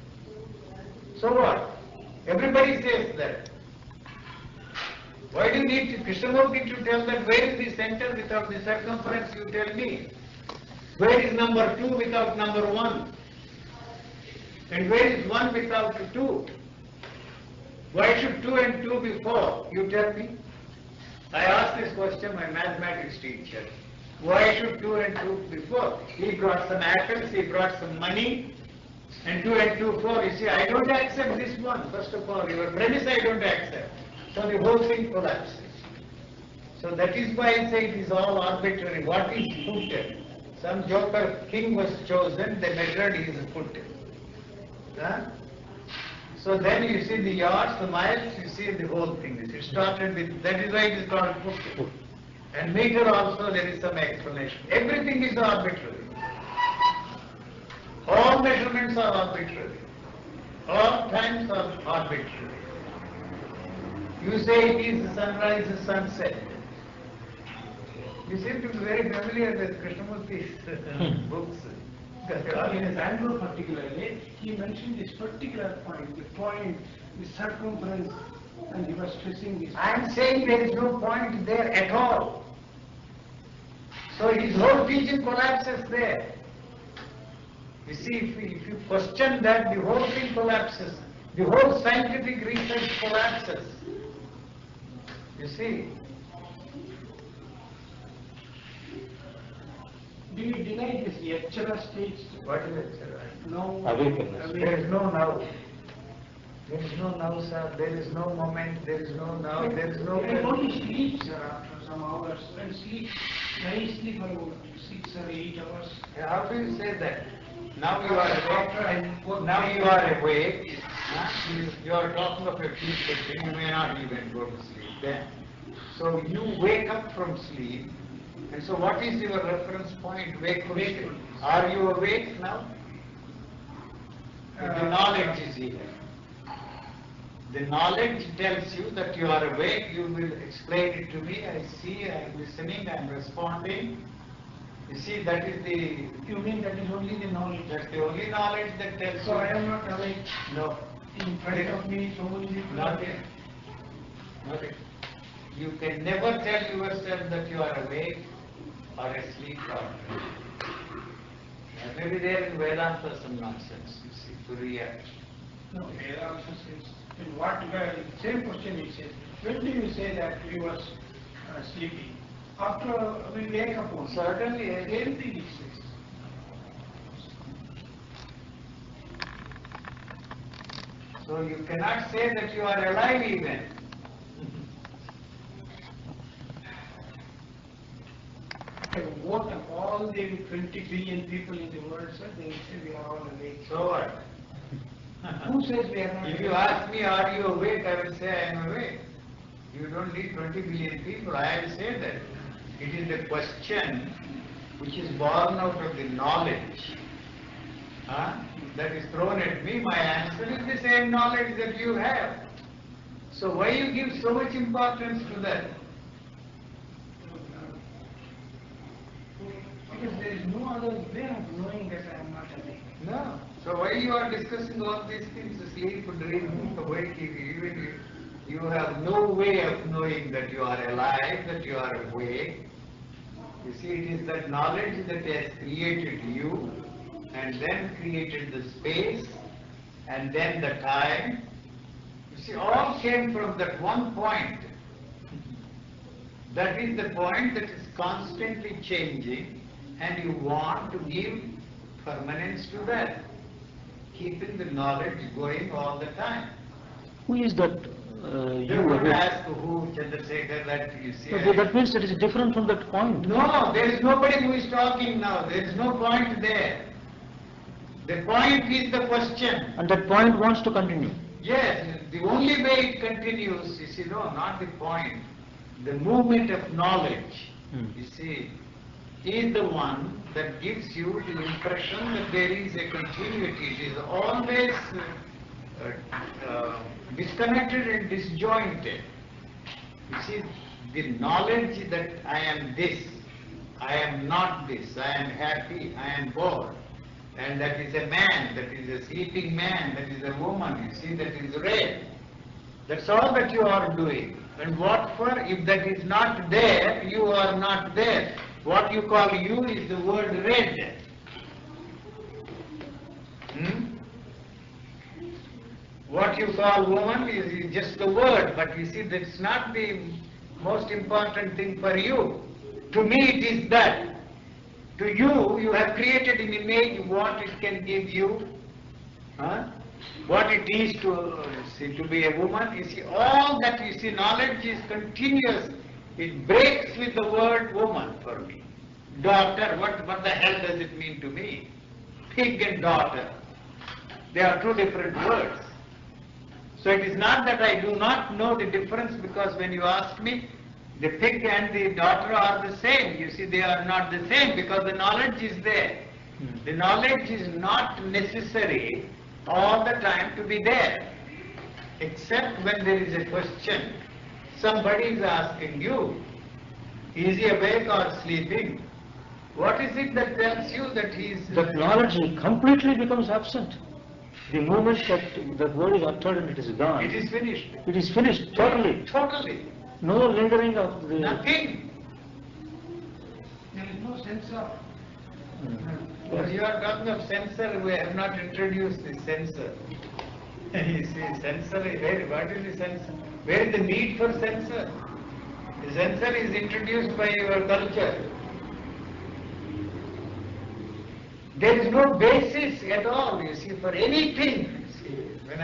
So what? Everybody says that. Why do you need Krishnamurti to tell that where is the center without the circumference? You tell me. Where is number 2 without number 1? And where is 1 without 2? Why should 2 and 2 be 4? You tell me. I asked this question my mathematics teacher. Why should 2 and 2 be 4? He brought some atoms, he brought some money, and 2 and 2, 4. You see, I don't accept this one. First of all, your premise I don't accept. So the whole thing collapses. So that is why I say it is all arbitrary. What is put? Some joker king was chosen, they measured his foot. So then you see the yards, the miles, you see the whole thing. It started with, that is why it is called foot. And meter also there is some explanation. Everything is arbitrary. All measurements are arbitrary. All times are arbitrary. You say it is sunrise, sunset. You seem to be very familiar with Krishnamurti's books. In Bangalore particularly, he mentioned this particular point, the circumference, and he was stressing this. I am saying there is no point there at all. So his whole teaching collapses there. You see, if you question that, the whole thing collapses. The whole scientific research collapses. You see. Do you deny this Yachara stage? What is it, sir? No. Awakeness. There is no now. There is no now, sir. There is no moment. There is no now. There is no. I only sleep, sir, after some hours. And sleep nicely for about 6 or 8 hours. How do you say that? Now you are awake. Now you are awake. You are talking of a future thing. You may not even go to sleep then. So you wake up from sleep. And so what is your reference point? Wakefulness. Are you awake now? The knowledge is here. The knowledge tells you that you are awake. You will explain it to me. I see, I am listening, I am responding. You see, that is the... You mean that is only the knowledge? That's the only knowledge that tells you. So I am not awake. No. in front of me, so many people are Nothing. there. Nothing. You can never tell yourself that you are awake or asleep or maybe there in Vedanta some nonsense, you see, to react. No, Veda also says, in what way, same question it says, when do you say that you was sleeping? After we wake up only. Certainly, yes. Same thing it says. So you cannot say that you are alive even. Vote of all the 20 billion people in the world, sir, they will say we are all awake. So what? Who says we are not If you awake? ask me, are you awake? I will say I am awake. You don't need 20 billion people. I will say that. It is the question which is born out of the knowledge that is thrown at me. My answer is the same knowledge that you have. So why you give so much importance to that? Because there is no other way of knowing that I am not awake. No. So why you are discussing all these things, sleep, dream, awake, even you have no way of knowing that you are alive, that you are awake. You see, it is that knowledge that has created you, and then created the space, and then the time. You see, all came from that one point. That is the point that is constantly changing, and you want to give permanence to that, keeping the knowledge going all the time. Who is that You you? would ask who, Chandrasekhar, that you see. So that means it is different from that point. No, there is nobody who is talking now. There is no point there. The point is the question. And that point wants to continue. Yes, the only way it continues, you see, no, not the point. The movement of knowledge, you see, is the one that gives you the impression that there is a continuity. It is always disconnected and disjointed. You see, the knowledge that I am this, I am not this, I am happy, I am bored, and that is a man, that is a sleeping man, that is a woman, you see, that is red. That's all that you are doing. And what for? If that is not there, you are not there. What you call you is the word red. What you call woman is just the word, but you see, that's not the most important thing for you. To me, it is that. To you, you have created an image, what it can give you, what it is to be a woman. You see, all that you see, knowledge is continuous. It breaks with the word woman for me. Daughter, what the hell does it mean to me? Pig and daughter. They are two different words. So it is not that I do not know the difference, because when you ask me, the pig and the daughter are the same. You see, they are not the same because the knowledge is there. The knowledge is not necessary all the time to be there, except when there is a question. Somebody is asking you, is he awake or sleeping? What is it that tells you that he is... That knowledge completely becomes absent. The moment that word is uttered and it is gone. It is finished. It is finished totally. Totally. No lingering of the... Nothing. There is no sense of... When you are talking of sensor, we have not introduced the sensor. You see, sensor, what is the sensor? Where is the need for sensor? The sensor is introduced by your culture. There is no basis at all, you see, for anything. You see,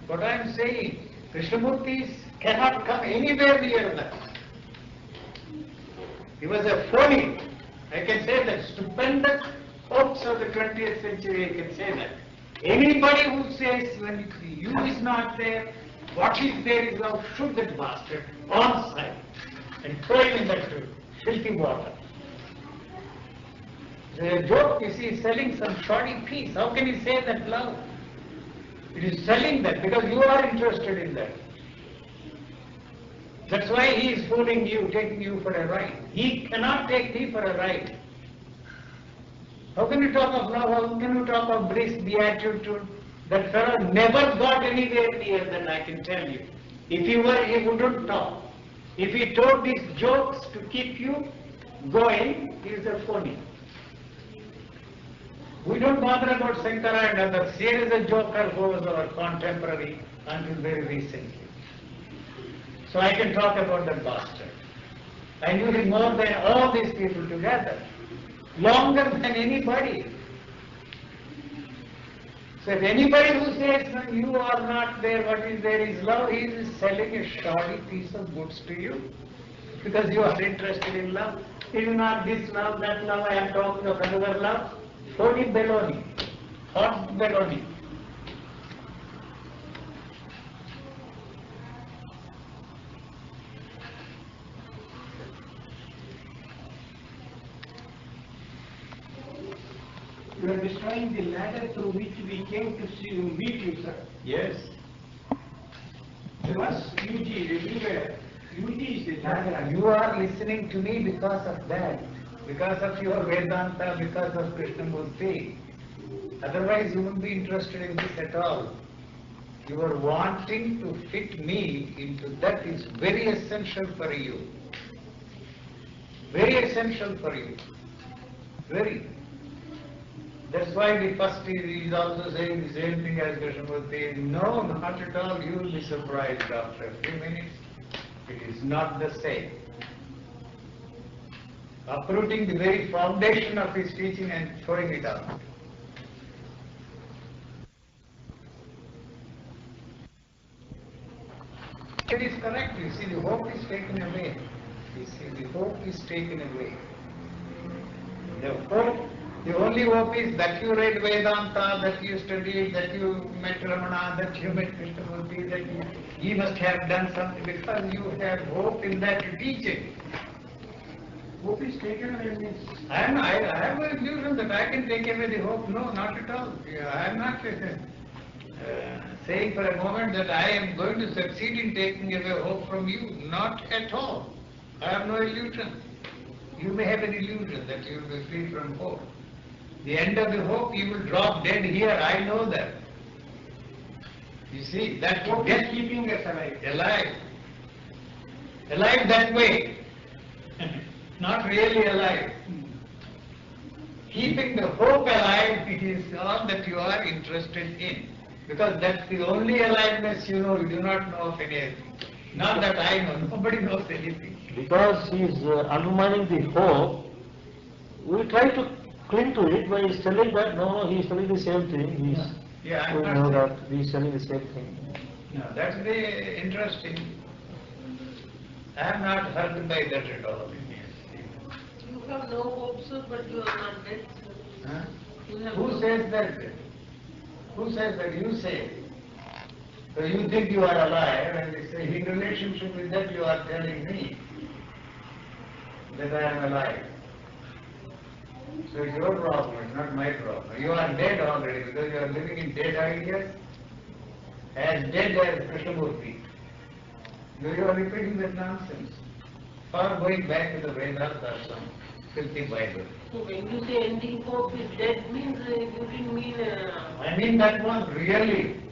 what I am saying, Krishnamurti cannot come anywhere near that. He was a phony. I can say that. Stupendous hopes of the 20th century, I can say that. Anybody who says when you is not there, what is there is now, shoot that bastard on sight and throw him in that filthy water. The joke, you see, is selling some shoddy piece. How can you say that loud? It is selling that because you are interested in that. That's why he is fooling you, taking you for a ride. He cannot take me for a ride. How can you talk of love? How can you talk of bliss, beatitude, That fellow never got anywhere near that, I can tell you. If he were, he wouldn't talk. If he told these jokes to keep you going, he is a phony. We don't bother about Sankara and others. Here is a joker who was our contemporary until very recently. So I can talk about that bastard. I knew him more than all these people together. Longer than anybody. So if anybody who says no, you are not there, what is there is love, he is selling a shoddy piece of goods to you. Because you are interested in love. It is not this love, that love, I am talking of another love. Phony baloney. Hot baloney. You are destroying the ladder through which we came to see you, meet you, sir. Yes. Plus, UG is the ladder. You are listening to me because of that. Because of your Vedanta, because of Krishnamurti. Otherwise you wouldn't be interested in this at all. You are wanting to fit me into that is very essential for you. Very essential for you. Very. That's why the first is also saying the same thing as Krishnamurti. No, not at all. You will be surprised after a few minutes. It is not the same. Uprooting the very foundation of his teaching and throwing it out. It is correct. You see, the hope is taken away. You see, the hope is taken away. The only hope is that you read Vedanta, that you studied, that you met Ramana, that you met Krishnamurti, that you must have done something because you have hope in that teaching. Hope is taken away means. I have a illusion that I can take away the hope. No, not at all. I am not saying for a moment that I am going to succeed in taking away hope from you. Not at all. I have no illusion. You may have an illusion that you will be free from hope. The end of the hope, you will drop dead here. I know that. You see, that Hope gets is keeping us alive. alive. Alive that way. Not really alive. Keeping the hope alive is all that you are interested in. Because that's the only aliveness you know. You do not know of anything. Not that I know. Nobody knows anything. Because he is undermining the hope, we try to cling to it by telling that no, he is telling the same thing. Yeah, We I'm know not that he is telling the same thing. No, that's the interesting. I am not hurt by that at all. You have no hope, sir, but you are not dead, sir. Huh? You have Who no- says that? Who says that? You say. So you think you are alive, and they say in relationship with that you are telling me that I am alive. So it's your problem, it's not my problem. You are dead already because you are living in dead ideas, as dead as Krishnamurti. You are repeating that nonsense. Or going back to the Vedanta or some filthy Bible. So when you say ending hope is dead means you didn't mean I mean that one really.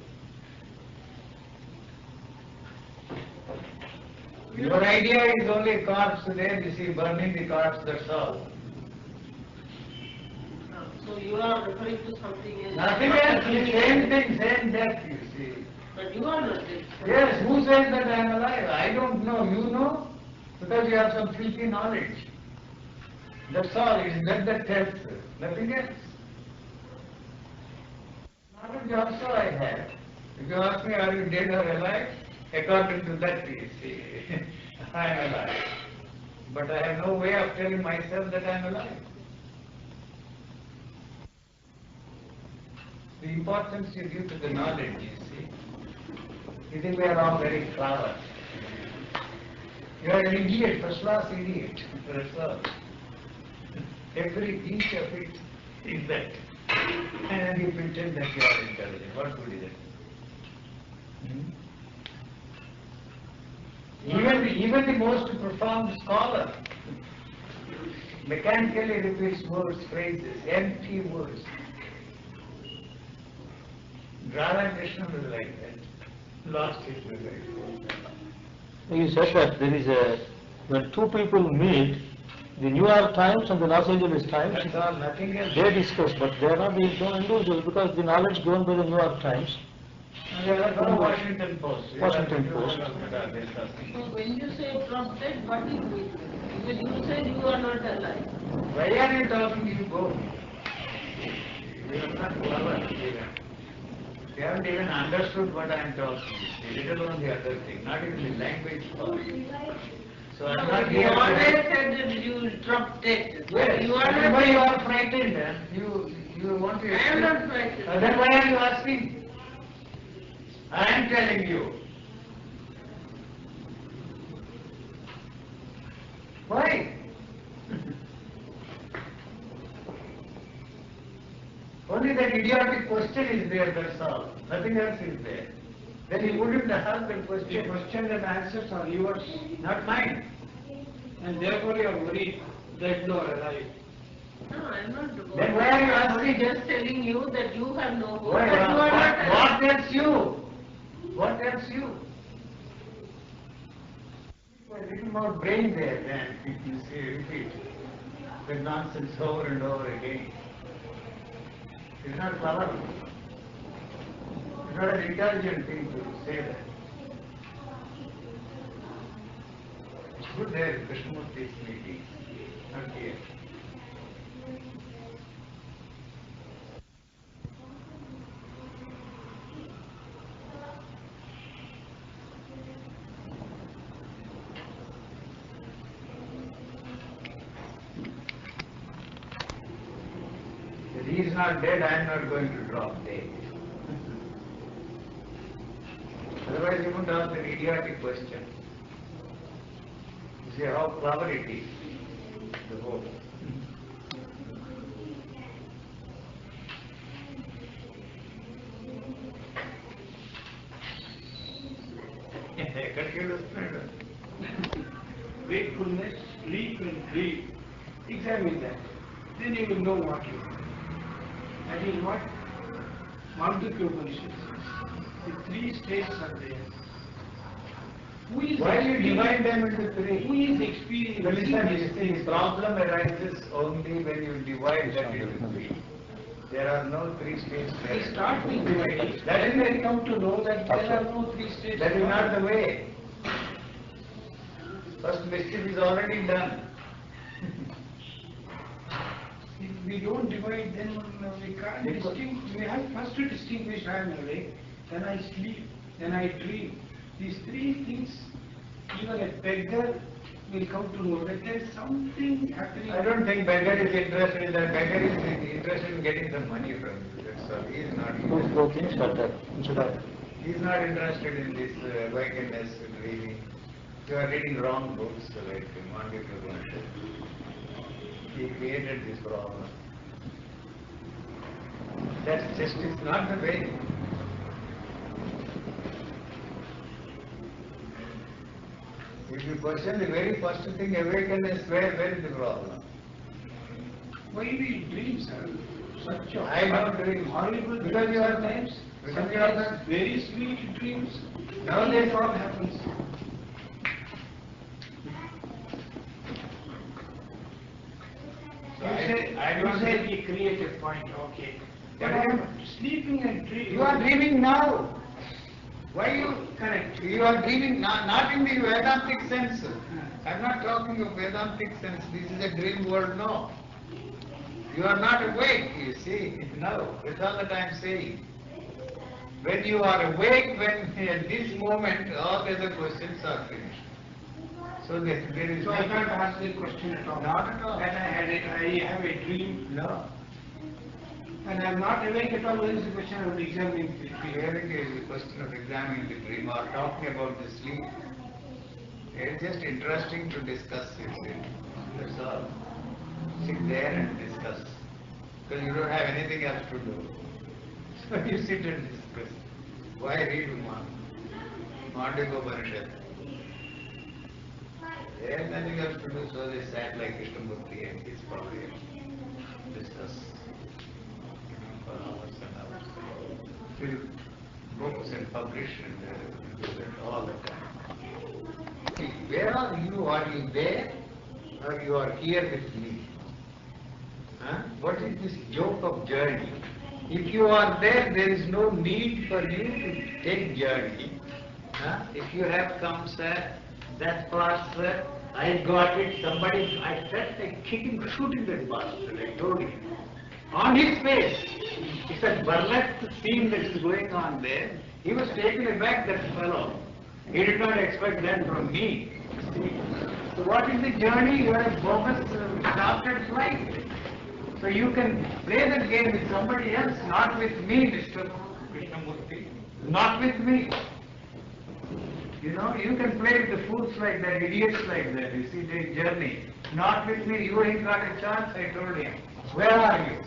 Your idea is only a corpse there, you see, burning the corpse, that's all. so you are referring to something else. Nothing else, the same thing, same death, you see. But you are not dead. sir. Yes, who says that I am alive? I don't know, you know? Because you have some filthy knowledge. That's all, it is that tells, nothing else. Knowledge also I have. If you ask me, are you dead or alive? According to that, you see, I am alive. But I have no way of telling myself that I am alive. The importance you give to the knowledge, you see. You think we are all very clever. You are an idiot, first class idiot. That's all. Every inch of it is that. And you pretend that you are intelligent. What good is it? Even the most profound scholar mechanically repeats words, phrases, empty words. Radha and Krishna was like that. Lost his life. You said that there is a, when two people meet, the New York Times and the Los Angeles Times, That's all, nothing else. they discuss, but they are not the individuals because the knowledge given by the New York Times. And they are from Washington Post. Washington Post. So when you say drop dead, what is it? When you say you are not alive. Why are you talking? You go. You are not clever. You haven't even understood what I am talking. Let alone the other thing, not even the language part. So I am not You here. always said that you drop dead. Yes, You are that's not why you are frightened. You want to. I am not frightened. Then why are you asking? I am telling you. Why? Only that idiotic question is there, that's all. Nothing else is there. Then he wouldn't ask the The question. question and answers are yours, Not mine. and therefore you are worried that no alive. No, I am not. Then why are you I am asking? just telling you that you have no hope. Why? That you are not alive. What tells you? What tells you? A little more brain there than you say, repeat the nonsense over and over again. It's not clever. It's not an intelligent thing to say that. It's good there, Krishnamurti's meeting, not here. If he is not dead, I am not going to drop dead. Otherwise, you won't ask an idiotic question. You see how clever it is, the whole. ఎక్కడికి వస్తున్నాడు? Wakefulness, sleep and dream. Examine that. Then you will know what you are. That is what Mandukya Upanishad says. The three states are there. Who is Why you divide them into three? Who is experiencing Well, listen, you this? see, the problem arises only when you divide that into three. There are no three states We there. start with dividing, That then is we come to know that there are no three states. That is not the way. First mischief is already done. If we don't divide, then we can't Because- distinguish. We have first to distinguish I am awake, then I sleep, then I dream. These three things, even a beggar will come to know that there is something happening. I don't think beggar is interested in that. Beggar is interested in getting some money from you. That's all. He is not Those interested. things are there. He is not interested in this awakeness, dreaming. You are reading wrong books like Mandukya Upanishad. He created this problem. That's just it's not the way. If you question the very first thing, awakeness, where is the problem? Why we dream, sir? Such a I don't dream. horrible Because you are- sometimes, because you are sometimes not- very sweet dreams. Nowadays all happens. So You say, I you don't say think- we create a point, okay. But But you- sleeping and dreaming. You are dreaming now. Why you Correct. You are dreaming not in the Vedantic sense. I'm not talking of Vedantic sense. This is a dream world, no. You are not awake, you see. No, that's all that I'm saying. When you are awake, when at this moment, all the other questions are finished. So there is So I can't ask the question at all. Not at all. That I have a dream, No. and I'm not awake at all. What is the question of examining the dream? Hearing is a question of examining the dream or talking about the sleep. It's just interesting to discuss it. That's all. Sit there and discuss. Because you don't have anything else to do. So you sit and discuss. Why read Mandukya Upanishad? They had nothing else to do, so they sat like Krishnamurti and his followers. Discuss. For hours and hours. Till books and publish and do that all the time. Where are you? Are you there? Or you are here with me? Huh? What is this joke of journey? If you are there is no need for you to take journey. Huh? If you have come, sir, that far, sir, I got it, somebody, I felt like kicking, shooting that bastard, I told him. On his face, it's a burlesque scene that's going on there. He was taken aback, that fellow. He did not expect that from me. So what is the journey? You are a bogus chartered flight. So you can play that game with somebody else, not with me, Mr. Krishnamurti. Not with me. You know, you can play with the fools like that, idiots like that. You see, the journey. Not with me. You ain't got a chance, I told him. Where are you?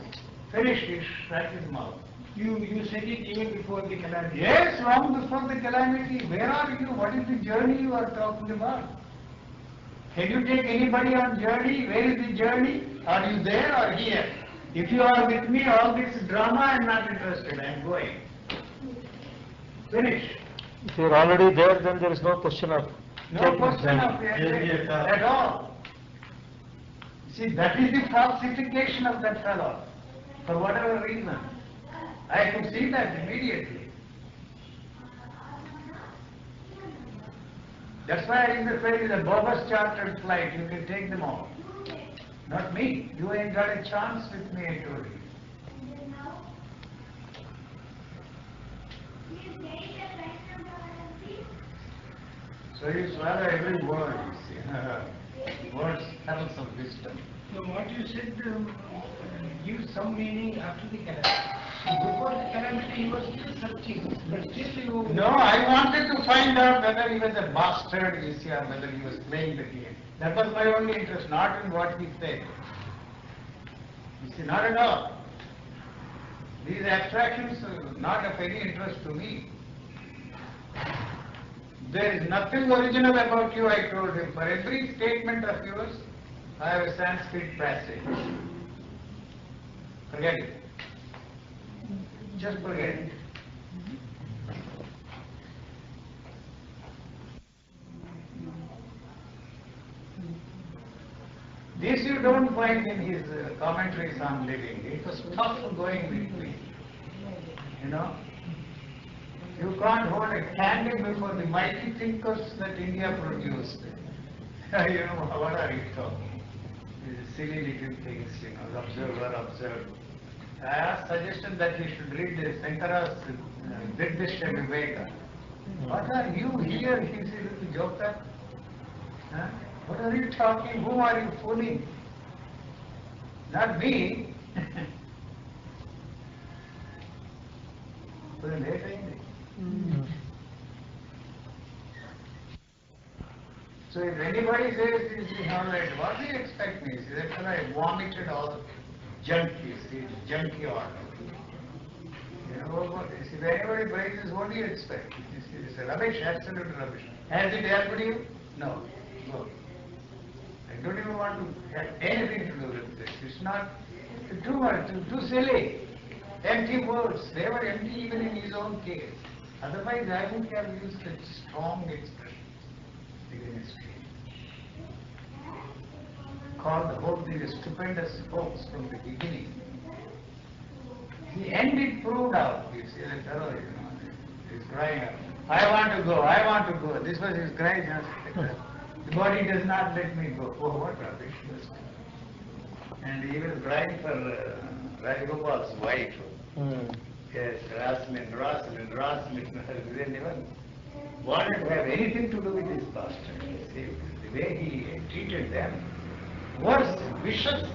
Finished, he shut his mouth. You said it even before the calamity. Yes, long before the calamity. Where are you? What is the journey you are talking about? Can you take anybody on journey? Where is the journey? Are you there or here? If you are with me, all this drama, I am not interested. I am going. Finish. If you're already there, then there is no question of No taking question of journey. at all. See, that is the falsification of that fellow. For whatever reason. I could see that immediately. That's why I interfere with a bogus chartered flight. You can take them all. Not me. You ain't got a chance with me, I told you. So you swallow every word, you see. Words, pearls of wisdom. So what you said gives some meaning after the calamity. Before the calamity, he was still searching, but still you... No, I wanted to find out whether he was a bastard, you see, or whether he was playing the game. That was my only interest, not in what he said. You see, not at all. These abstractions are not of any interest to me. There is nothing original about you, I told him. For every statement of yours, I have a Sanskrit passage. Forget it. Just forget it. This you don't find in his commentaries on living. It was tough going with me. You know? You can't hold a candle before the mighty thinkers that India produced. You know, what are you talking? These silly little things, you know, observe. I suggested that he should read Shankara's Virdishya Viveka. What are you here, he said, little joker? Huh? What are you talking? Whom are you fooling? Not me. So if anybody says this is all right, what do you expect me? See, that's why I vomited all junk, you see, junky order. You know, if anybody praises, what do you expect? You see, it's rubbish, absolute rubbish. Has it helped you? No. Go. I don't even want to have anything to do with this. It's not too much, too silly. Empty words. They were empty even in his own case. Otherwise, I wouldn't have used such strong expressions against him. Called the whole thing a stupendous hoax from the beginning. The end it proved out. You see, the fellow, you know, he's crying out, I want to go, I want to go. This was his cry. The body does not let me go. Oh, what rubbish. And he was crying for Rajagopal's wife. Yes, Rosalind. They never wanted to have anything to do with this bastard. You see, the way he treated them was vicious,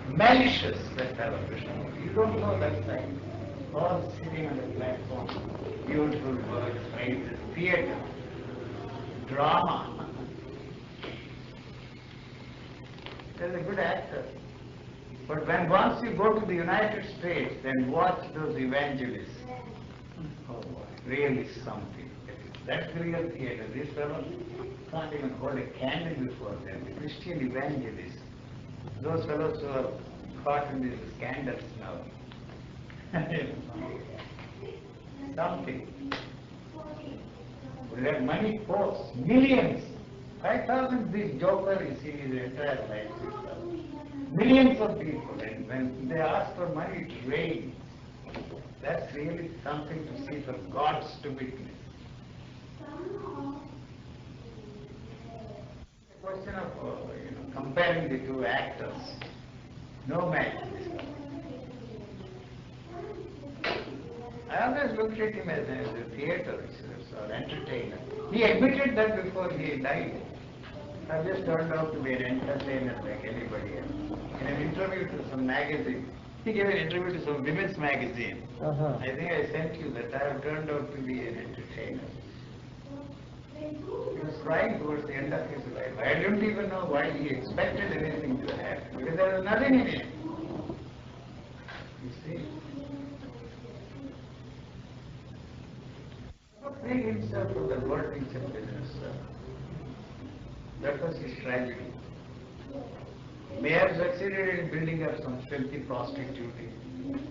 malicious, that fellow Krishnamurti. You don't know that side. All sitting on the platform, beautiful words, phrases, theatre, drama. He's a good actor. But when once you go to the United States and watch those evangelists, oh, really something. That's the real theatre. These fellows can't even hold a candle before them. The Christian evangelists, those fellows who are caught in these scandals now. Something. Their money pours, millions. 5,000 this joker is in his entire life. Millions of people, and when they ask for money, it rains. That's really something to see for God's stupidness. The question of comparing the two actors, no match. I always looked at him as a theatre or entertainer. He admitted that before he died. I just turned out to be an entertainer like anybody else. In an interview to some magazine, he gave an interview to some women's magazine. I think I sent you that I have turned out to be an entertainer. He was crying towards the end of his life. I didn't even know why he expected anything to happen, because there was nothing in him. You see? Not free himself from the worldly business. That was his tragedy. May have succeeded in building up some filthy prostituting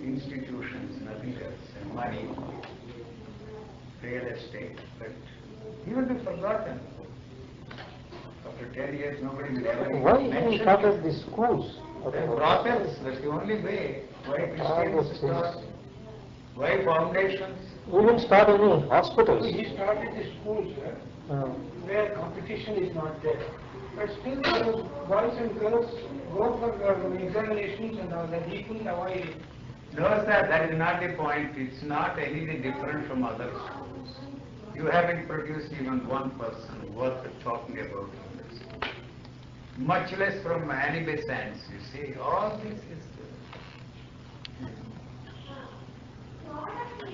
institutions, nothing else, and money, real estate, but he will be forgotten. After 10 years, nobody will ever Why mention he started these schools? brothels, that's the only way. Why Christians start? Why foundations? We didn't start any hospitals. He started the schools where competition is not there. But still, boys and girls go for examinations and all that. He couldn't avoid it. No, sir, that is not the point. It's not anything different from other schools. You haven't produced even one person worth talking about in this. Much less from Annie Besant's, you see. All this is...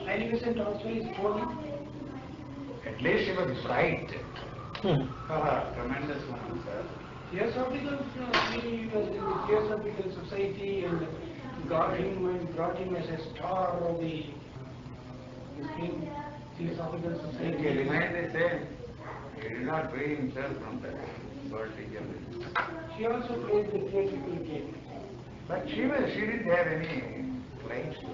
Annie Besant also is holy. At least she was bright. Tremendous woman, sir. Theosophical, he was in the Theosophical Society and brought him as a star of the Theosophical He Society. remained the same. He did not free himself from that worldly journey. She also played the theatrical game. But she didn't have any claims to it.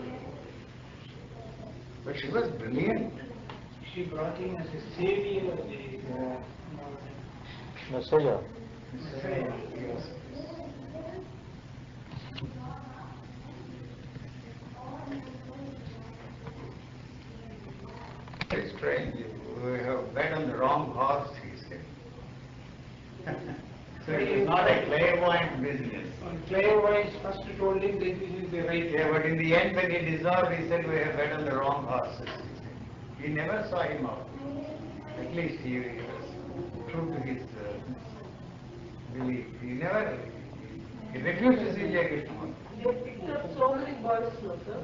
But she was brilliant. She brought him as a savior of the Messiah. Yes. It's strange. We have bet on the wrong horse, he said. So it was not a clairvoyant business. On clairvoyance first told him that this is the right Yeah, but in the end when he dissolved, he said we have bet on the wrong horses. He never saw him out. At least he was true to his belief. He refused to see Jai Krishnamurti. They picked up so many boys, no, sir.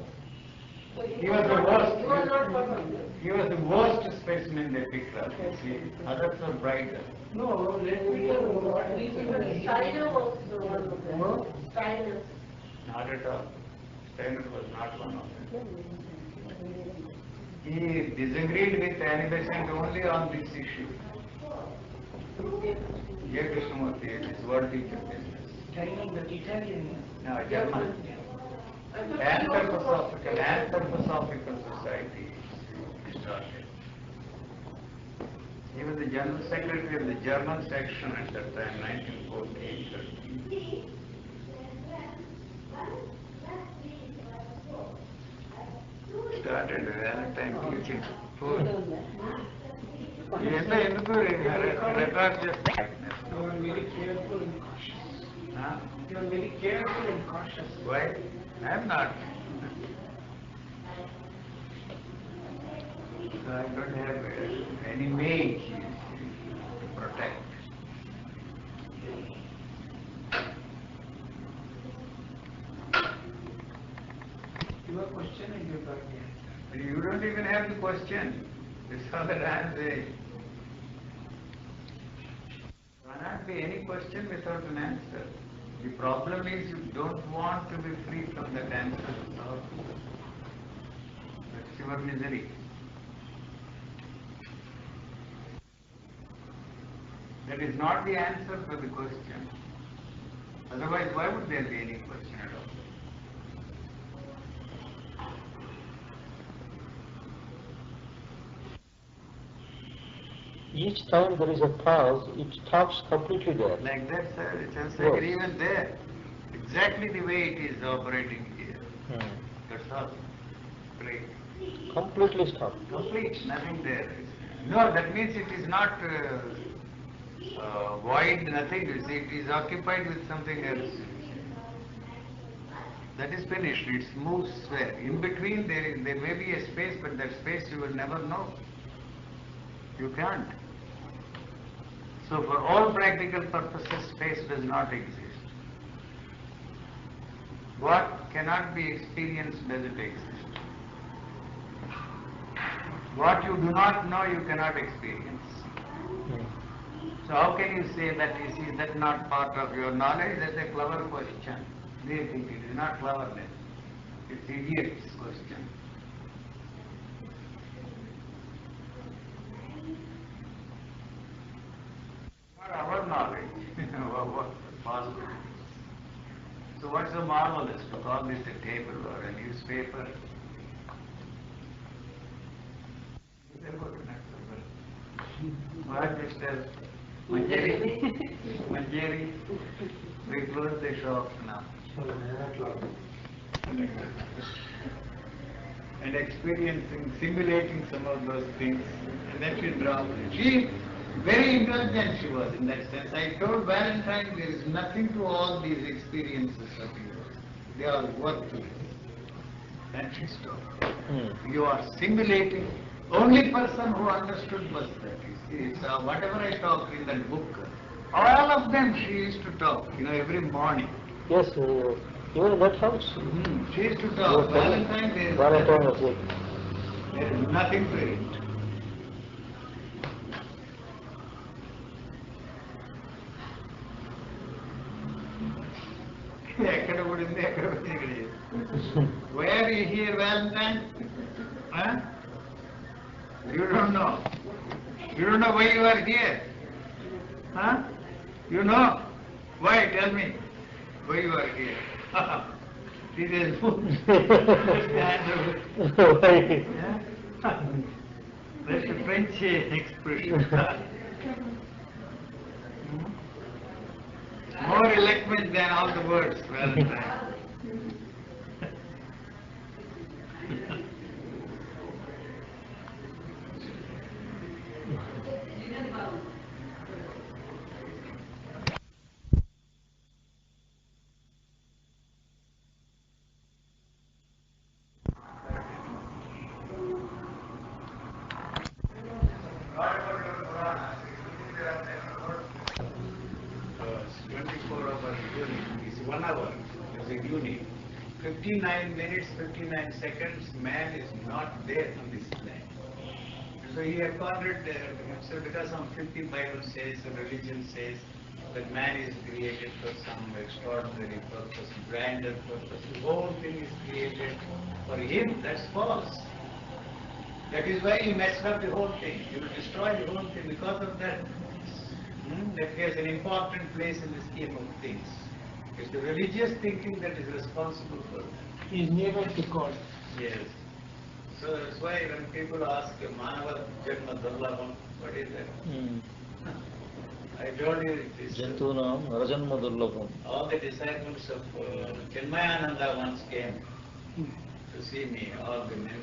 So He was the worst. You are not one of them. He was the worst specimen they picked up. See, others were brighter. No, let me tell you what he Even Steiner was one of them. Steiner. Not at all. Steiner was not one of them. He disagreed with Annie Besant only on this issue. Jai Krishnamurti, his world teacher business. Steiner, but Italian. No, German. Anthroposophical Society started. He was the General Secretary of the German section at that time, 1914-13. Started at that time teaching food. Record just You are very careful and cautious. Huh? You are very careful and cautious. Why? I am not. So I don't have any mage to protect. Your question and your got the answer. But you don't even have the question. That's all that I am saying. There cannot be any question without an answer. The problem is you don't want to be free from that answer. So that's your misery. That is not the answer for the question. Otherwise, why would there be any question at all? each time there is a pause, it stops completely there. Like that, sir, it's just Yes. like even there, exactly the way it is operating here. That's all. Great. Completely stopped. Complete, nothing there. No, that means it is not void, nothing. It is occupied with something else. That is finished. It moves where? In between there may be a space, but that space you will never know. You can't. So for all practical purposes, space does not exist. What cannot be experienced doesn't exist. What you do not know, you cannot experience. So how can you say that is that not part of your knowledge? That's a clever question. They think it is not cleverness. It's idiot's question. Not our knowledge. What possible? So what's so marvelous to call this a table or a newspaper? What, Mr. Manjeri? We close the shop now. And experiencing, simulating some of those things, and then she dropped it. She, very intelligent she was in that sense. I told Valentine there is nothing to all these experiences of yours. They are worthless. And she stopped. You are simulating. Only person who understood was that. It's whatever I talked in that book, all of them she used to talk, every morning. Yes, even in that house. She used to talk. Valentine, Valentine was it. there is nothing to it. Where are you here, Valentine? Huh? You don't know. You don't know why you are here. Huh? You know? Why? Tell me. Why you are here? This is That's a French expression. More eloquent than all the words, Valentine. Is a unit. 59 minutes, 59 seconds, man is not there on this planet. So he accorded himself because some 50 Bible says, religion says that man is created for some extraordinary purpose, grander purpose. The whole thing is created for him. That's false. That is why he messed up the whole thing. He will destroy the whole thing because of that. That he has an important place in the scheme of things. It's the religious thinking that is responsible for that. He is nearer to God. Yes. So that's why when people ask Manava Janma Durlabham, what is that? I told you it is. Jantunam Rajanma Durlabham. All the disciples of Chinmayananda once came to see me, all the men,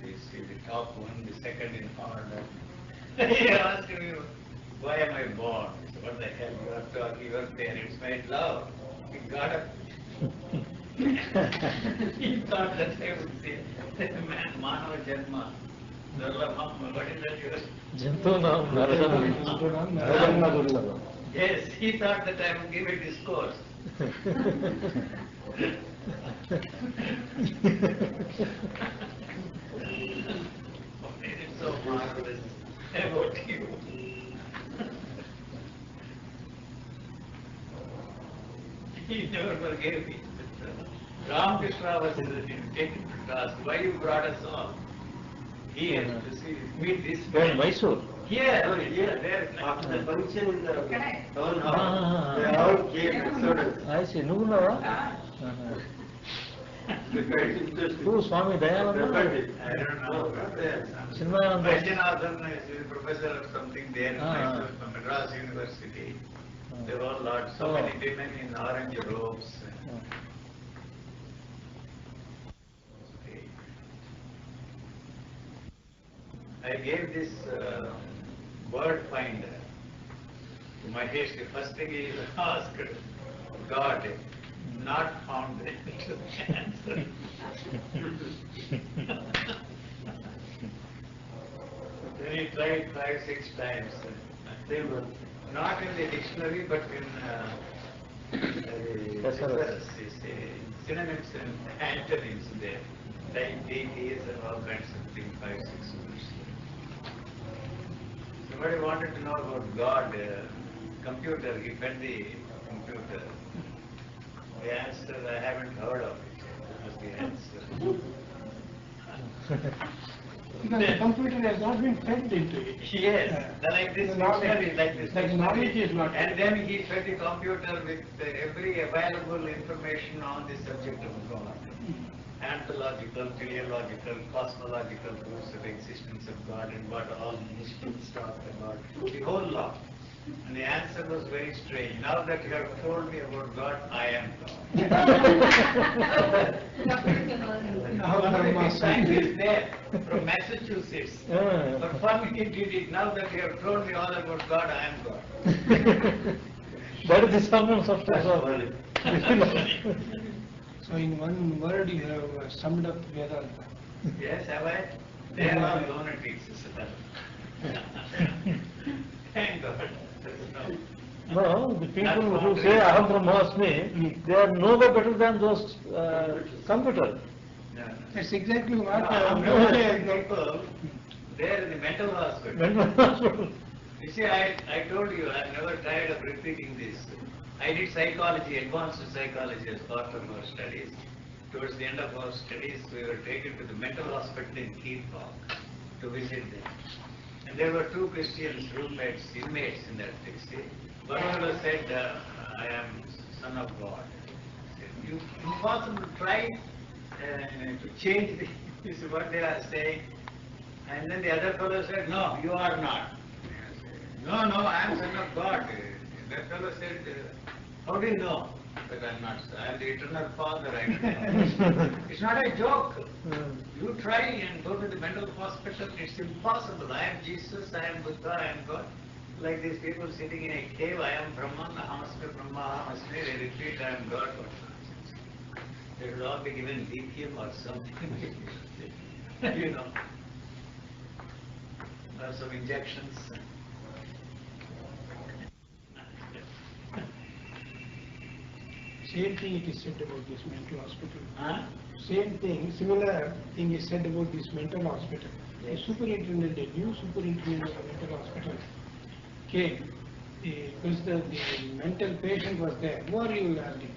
the top one, the second in order. He asked me, why am I born? I said, what the hell, you are talking, your parents made love. He got up. He thought that I would say, man, Manava Janma, Durlabham, what is that yours? Jantunam Rajanma Durlabham. Yes, he thought that I would give a discourse. It's so marvelous about you. He never forgave me. Ramakrishna was taken to task. Why you brought us all here to see, meet this Where in Mysore? Here, there. After the function in the town hall, Ah. they all came and so does. I see. Nugunawa? Who, Swami Dayananda? I don't know. Chinmayananda. Vaidyanathan is a professor of something there in Ah. Madras University. There were lots, so many women in orange robes. Okay. I gave this word finder to Mahesh. The first thing he asked, God, not found the answer. Then he tried 5-6 times. They were not in the dictionary, but in synonyms and antonyms there. Like deities and all kinds of things, 5-6 words. Somebody wanted to know about God, computer, he fed the computer. The answer, I haven't heard of it. That was the answer. Because the computer has not been fed into it. Yes, like this The knowledge- dictionary, like this like knowledge dictionary. is not- And then he fed the computer with every available information on the subject of God. Anthological, teleological, cosmological proofs of existence of God and what all mystics talked about, the whole lot. And the answer was very strange. Now that you have told me about God, I am God. One of the scientists there from Massachusetts. For fun he did it. Now that you have told me all about God, I am God. That is the sermon substance of So in one word you have summed up Vedanta. Yes, have I? They are all lunatics. Thank God. No, the people who say Aham Brahmasmi, they are no way better than those computers. That's exactly what People, they're in the mental hospital. You see, I told you, I'm never tired of repeating this. I did psychology, advanced psychology as part of our studies. Towards the end of our studies, we were taken to the mental hospital in Keith Park to visit them. And there were two Christian roommates, inmates in that place. One fellow said, I am son of God. I said, you impossible to try to change this is what they are saying. And then the other fellow said, no, you are not. No, I am son of God. That fellow said, how do you know that I am not? I am the eternal Father. I know. It's not a joke. You try and go to the mental hospital, it's impossible. I am Jesus, I am Buddha, I am God. Like these people sitting in a cave, I am Brahman, Ahamasmi, Brahma, Ahamasmi, they repeat, I am God. They will all be given lithium or something, you know, or some injections. Same thing it is said about this mental hospital. Huh? Same thing, similar thing is said about this mental hospital. The superintendent, the new superintendent of the mental hospital came, because the mental patient was there. Who are you asking?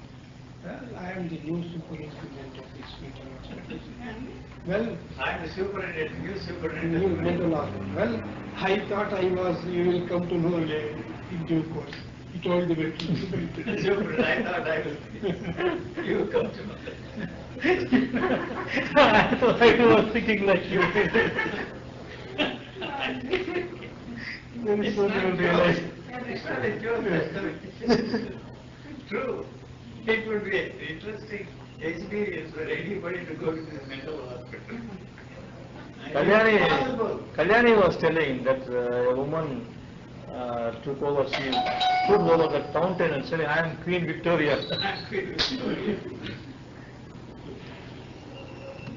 Well, I am the new superintendent of this mental hospital. Well, I am the superintendent, new superintendent. new mental hospital. Well, I thought I was, you will come to know in due course. He told the mental superintendent. I thought I was, you come to know. I was thinking like you. Then It's so not you will a realize. joke. It's not a joke. It's true. It would be an interesting experience for anybody to go to the mental hospital. Kalyani was telling that a woman took over, she stood over the fountain and said, I am Queen Victoria.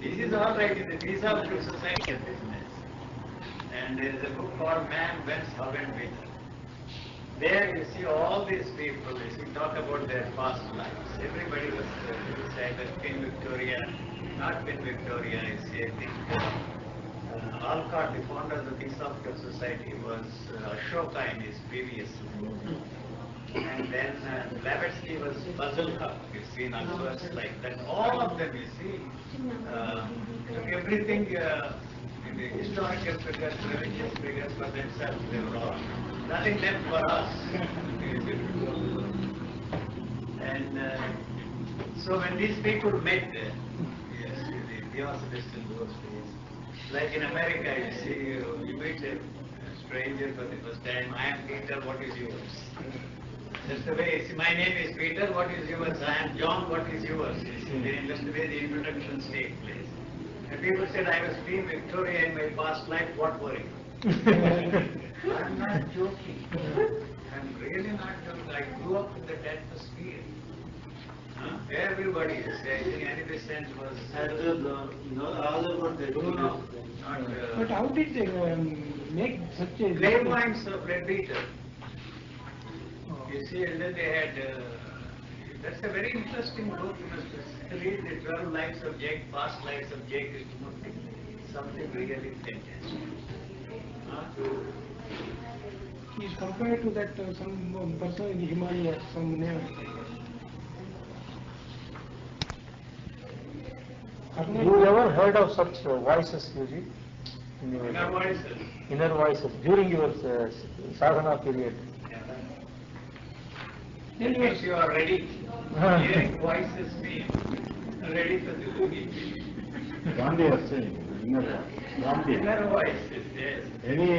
This is all right in the Theosophical Society of Business. And there is a book called Man, Whence, How and Whither. There you see all these people, you see, talk about their past lives. Everybody was either Queen Victoria, not Queen Victoria, you see, I think Alcott, the founder of the Theosophical Society, was Ashoka in his previous book. And then Blavatsky was Bazilka, you see, in others like that. All of them, you see, took everything in the historical figures, religious figures for themselves, they were all. Nothing left for us. And so when these people met, theosophist in those days. Like in America, you see, you meet a stranger for the first time. I am Peter, what is yours? That's the way, see, my name is Peter, what is yours? I am John, what is yours? You see, that's the way the introductions take place. And people said, I was Queen Victoria in my past life, what worry? I'm not joking. I'm really not joking. I grew up in that atmosphere. Everybody is saying, Anabescent was... But how did they make such a... Clairvoyance of Red Beetle. You see, and then they had... that's a very interesting book. You must read the 12 lives of Jake, past lives of Jake Krishnamurti. Something really fantastic. He is compared to that some person in the Himalayas, some name. You ever heard of such voices, Yuji? Inner voices. Inner voices during your sadhana period. Then yes, you are ready. Hearing voices mean ready for the boogie. Gandhi was saying, Inner voices, yes. Any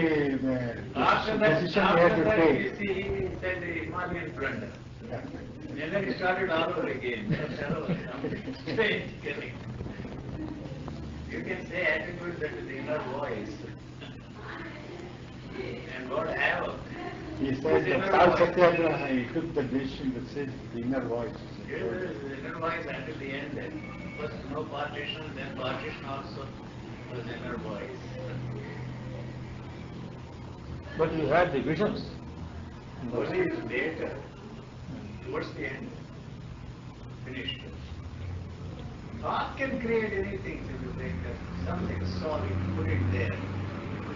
After that, decision we have to you take. see, he said the Himalayan plunder. And then he started all over again. Something strange getting. You can say attributes that is the inner voice. And God have. He said that Sal Satyagraha, he took the decision that says the inner voice. Yes, the inner voice until the end. First no partition, then partition also was inner voice. But you had the visions. Only later, towards the end, finished. Thought can create anything if you think of something solid, put it there.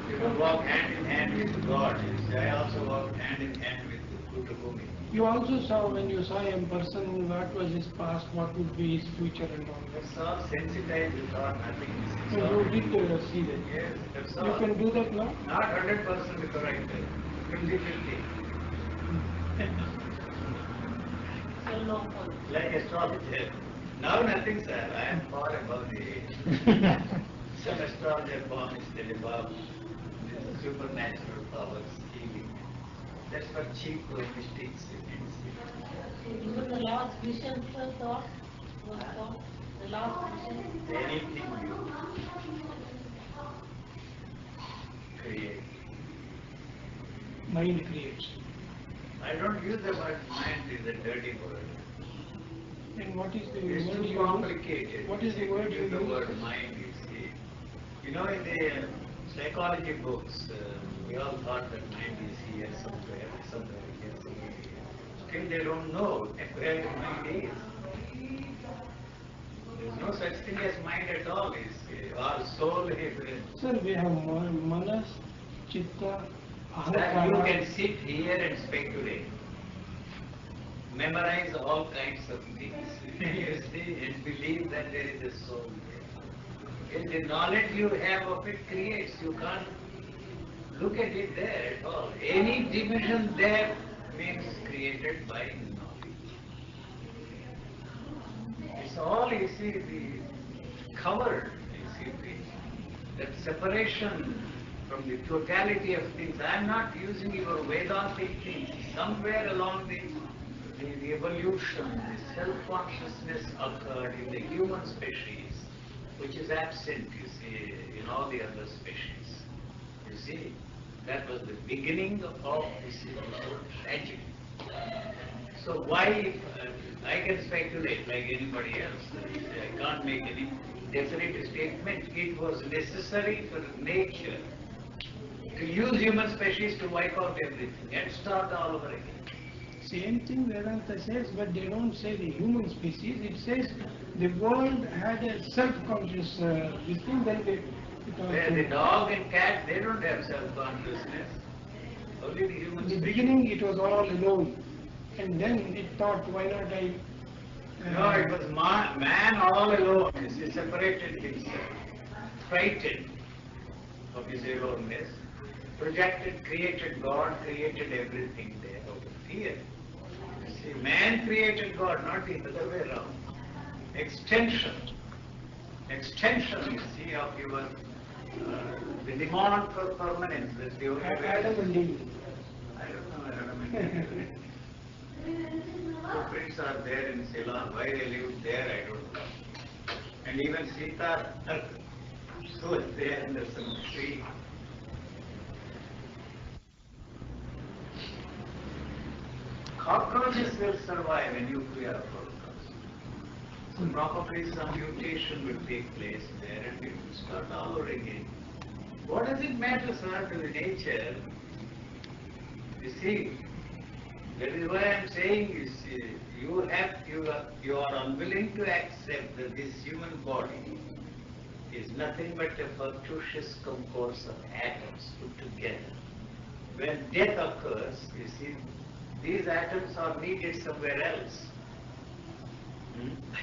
You can walk hand in hand with God. I also walked hand in hand with Kutukumi. You also saw, when you saw a person, what was his past, what would be his future and all that. That's all sensitized, you thought nothing. So you did see that. Yes, that's all. You can do that now? Not 100% correct. 50-50. So no point. Like astrologer. Now nothing, sir. I am far above the age. Some astrologer promised that above supernatural powers, healing. That's for cheap mystics, you can see. Even the last vision thought was thought. The last vision. Anything you create. Mind creates. I don't use the word mind, it's a dirty word. And what is the It's word too you complicated. use? What is the word you use? The use? word mind, you see. You know, in the psychology books, we all thought that mind is here somewhere, here, somewhere. Still they don't know where the mind is. There is no such thing as mind at all. Our soul is... Sir, we have manas, chitta, That you ahankara. can sit here and speculate. Memorize all kinds of things, you see, and believe that there is a soul there. And the knowledge you have of it creates, you can't look at it there at all. Any division there means created by knowledge. It's all, you see, the covered, you see, that separation from the totality of things. I am not using your Vedantic things. Somewhere along the evolution, the self-consciousness occurred in the human species, which is absent, you see, in all the other species. You see, that was the beginning of this tragedy. So why, I can speculate like anybody else. I can't make any definite statement. It was necessary for nature to use human species to wipe out everything and start all over again. Same thing Vedanta says, but they don't say the human species. It says the world had a self-conscious this thing, then they... Where the dog and cat, they don't have self-consciousness. Only the human In the species. beginning it was all alone. And then it thought, why not I... No, it was man all alone. He separated himself, frightened of his aloneness, projected, created God, created everything there out of fear. You see, man created God, not the other way around. Extension. extension, you see, of your the demand for permanence. That's the only way. Adam and Eve. I don't know, Adam and Eve. Footprints are there in Ceylon. Why they lived there, I don't know. And even Sita was there under some tree. Cockroaches will survive a nuclear holocaust. So probably some mutation will take place there and it will start all over again. What does it matter, sir, to the nature? You see, that is why I am saying is you are unwilling to accept that this human body is nothing but a fortuitous concourse of atoms put together. When death occurs, you see, these atoms are needed somewhere else.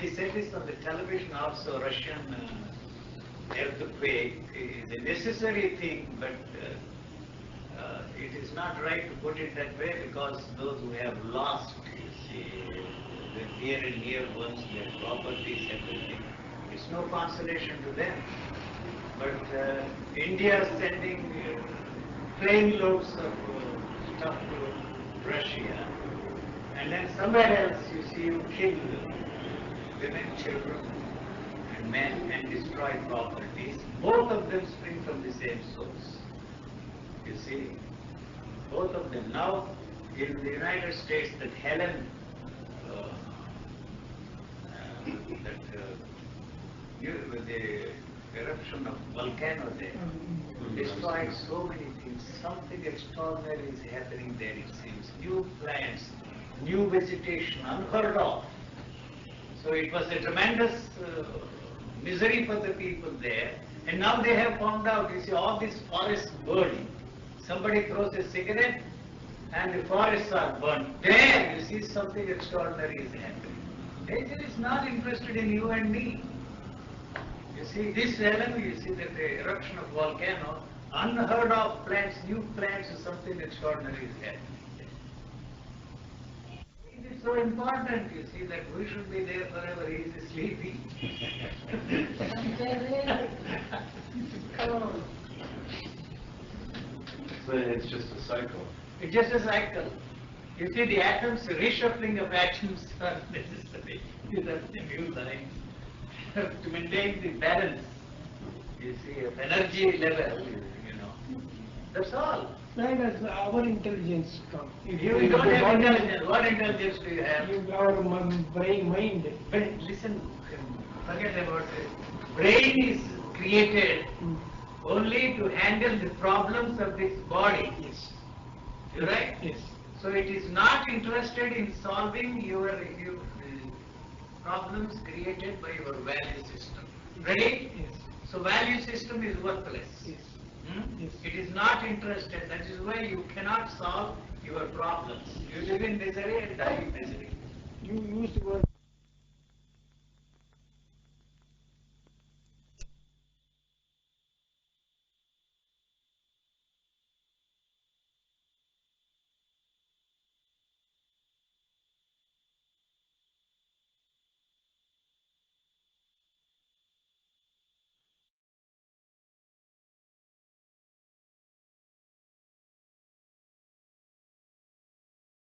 I said this on the television also, Russian earthquake is a necessary thing, but it is not right to put it that way because those who have lost, you see, their dear and near ones, their properties, everything, it's no consolation to them. But India is sending plane loads of stuff to Russia, and then somewhere else you see you kill women, children, and men and destroy properties. Both of them spring from the same source. You see, both of them. Now, in the United States, that Helen, with the eruption of volcano there, destroyed so many things. Something extraordinary is happening there, it seems. New plants, new vegetation, unheard of. So it was a tremendous misery for the people there. And now they have found out, you see, all these forests burning. Somebody throws a cigarette and the forests are burnt. There, you see, something extraordinary is happening. Nature is not interested in you and me. You see, this element, you see that the eruption of volcano, unheard of plants, new plants, something extraordinary is happening. It is so important, you see, that we should be there forever. He is sleeping. So it's just a cycle. It's just a cycle. You see, the atoms, reshuffling of atoms are necessary. These are the new lines. To maintain the balance, you see, of energy level, you know. That's all. Where does our intelligence come? If You don't have intelligence. What intelligence do you have? Our mind. But listen, forget about it. Brain is created only to handle the problems of this body. Yes. You right? Yes. So it is not interested in solving your problems created by your value system. Ready? Yes. So value system is worthless. Yes. Yes. It is not interested. That is why you cannot solve your problems. You live in misery and die in misery. You use the word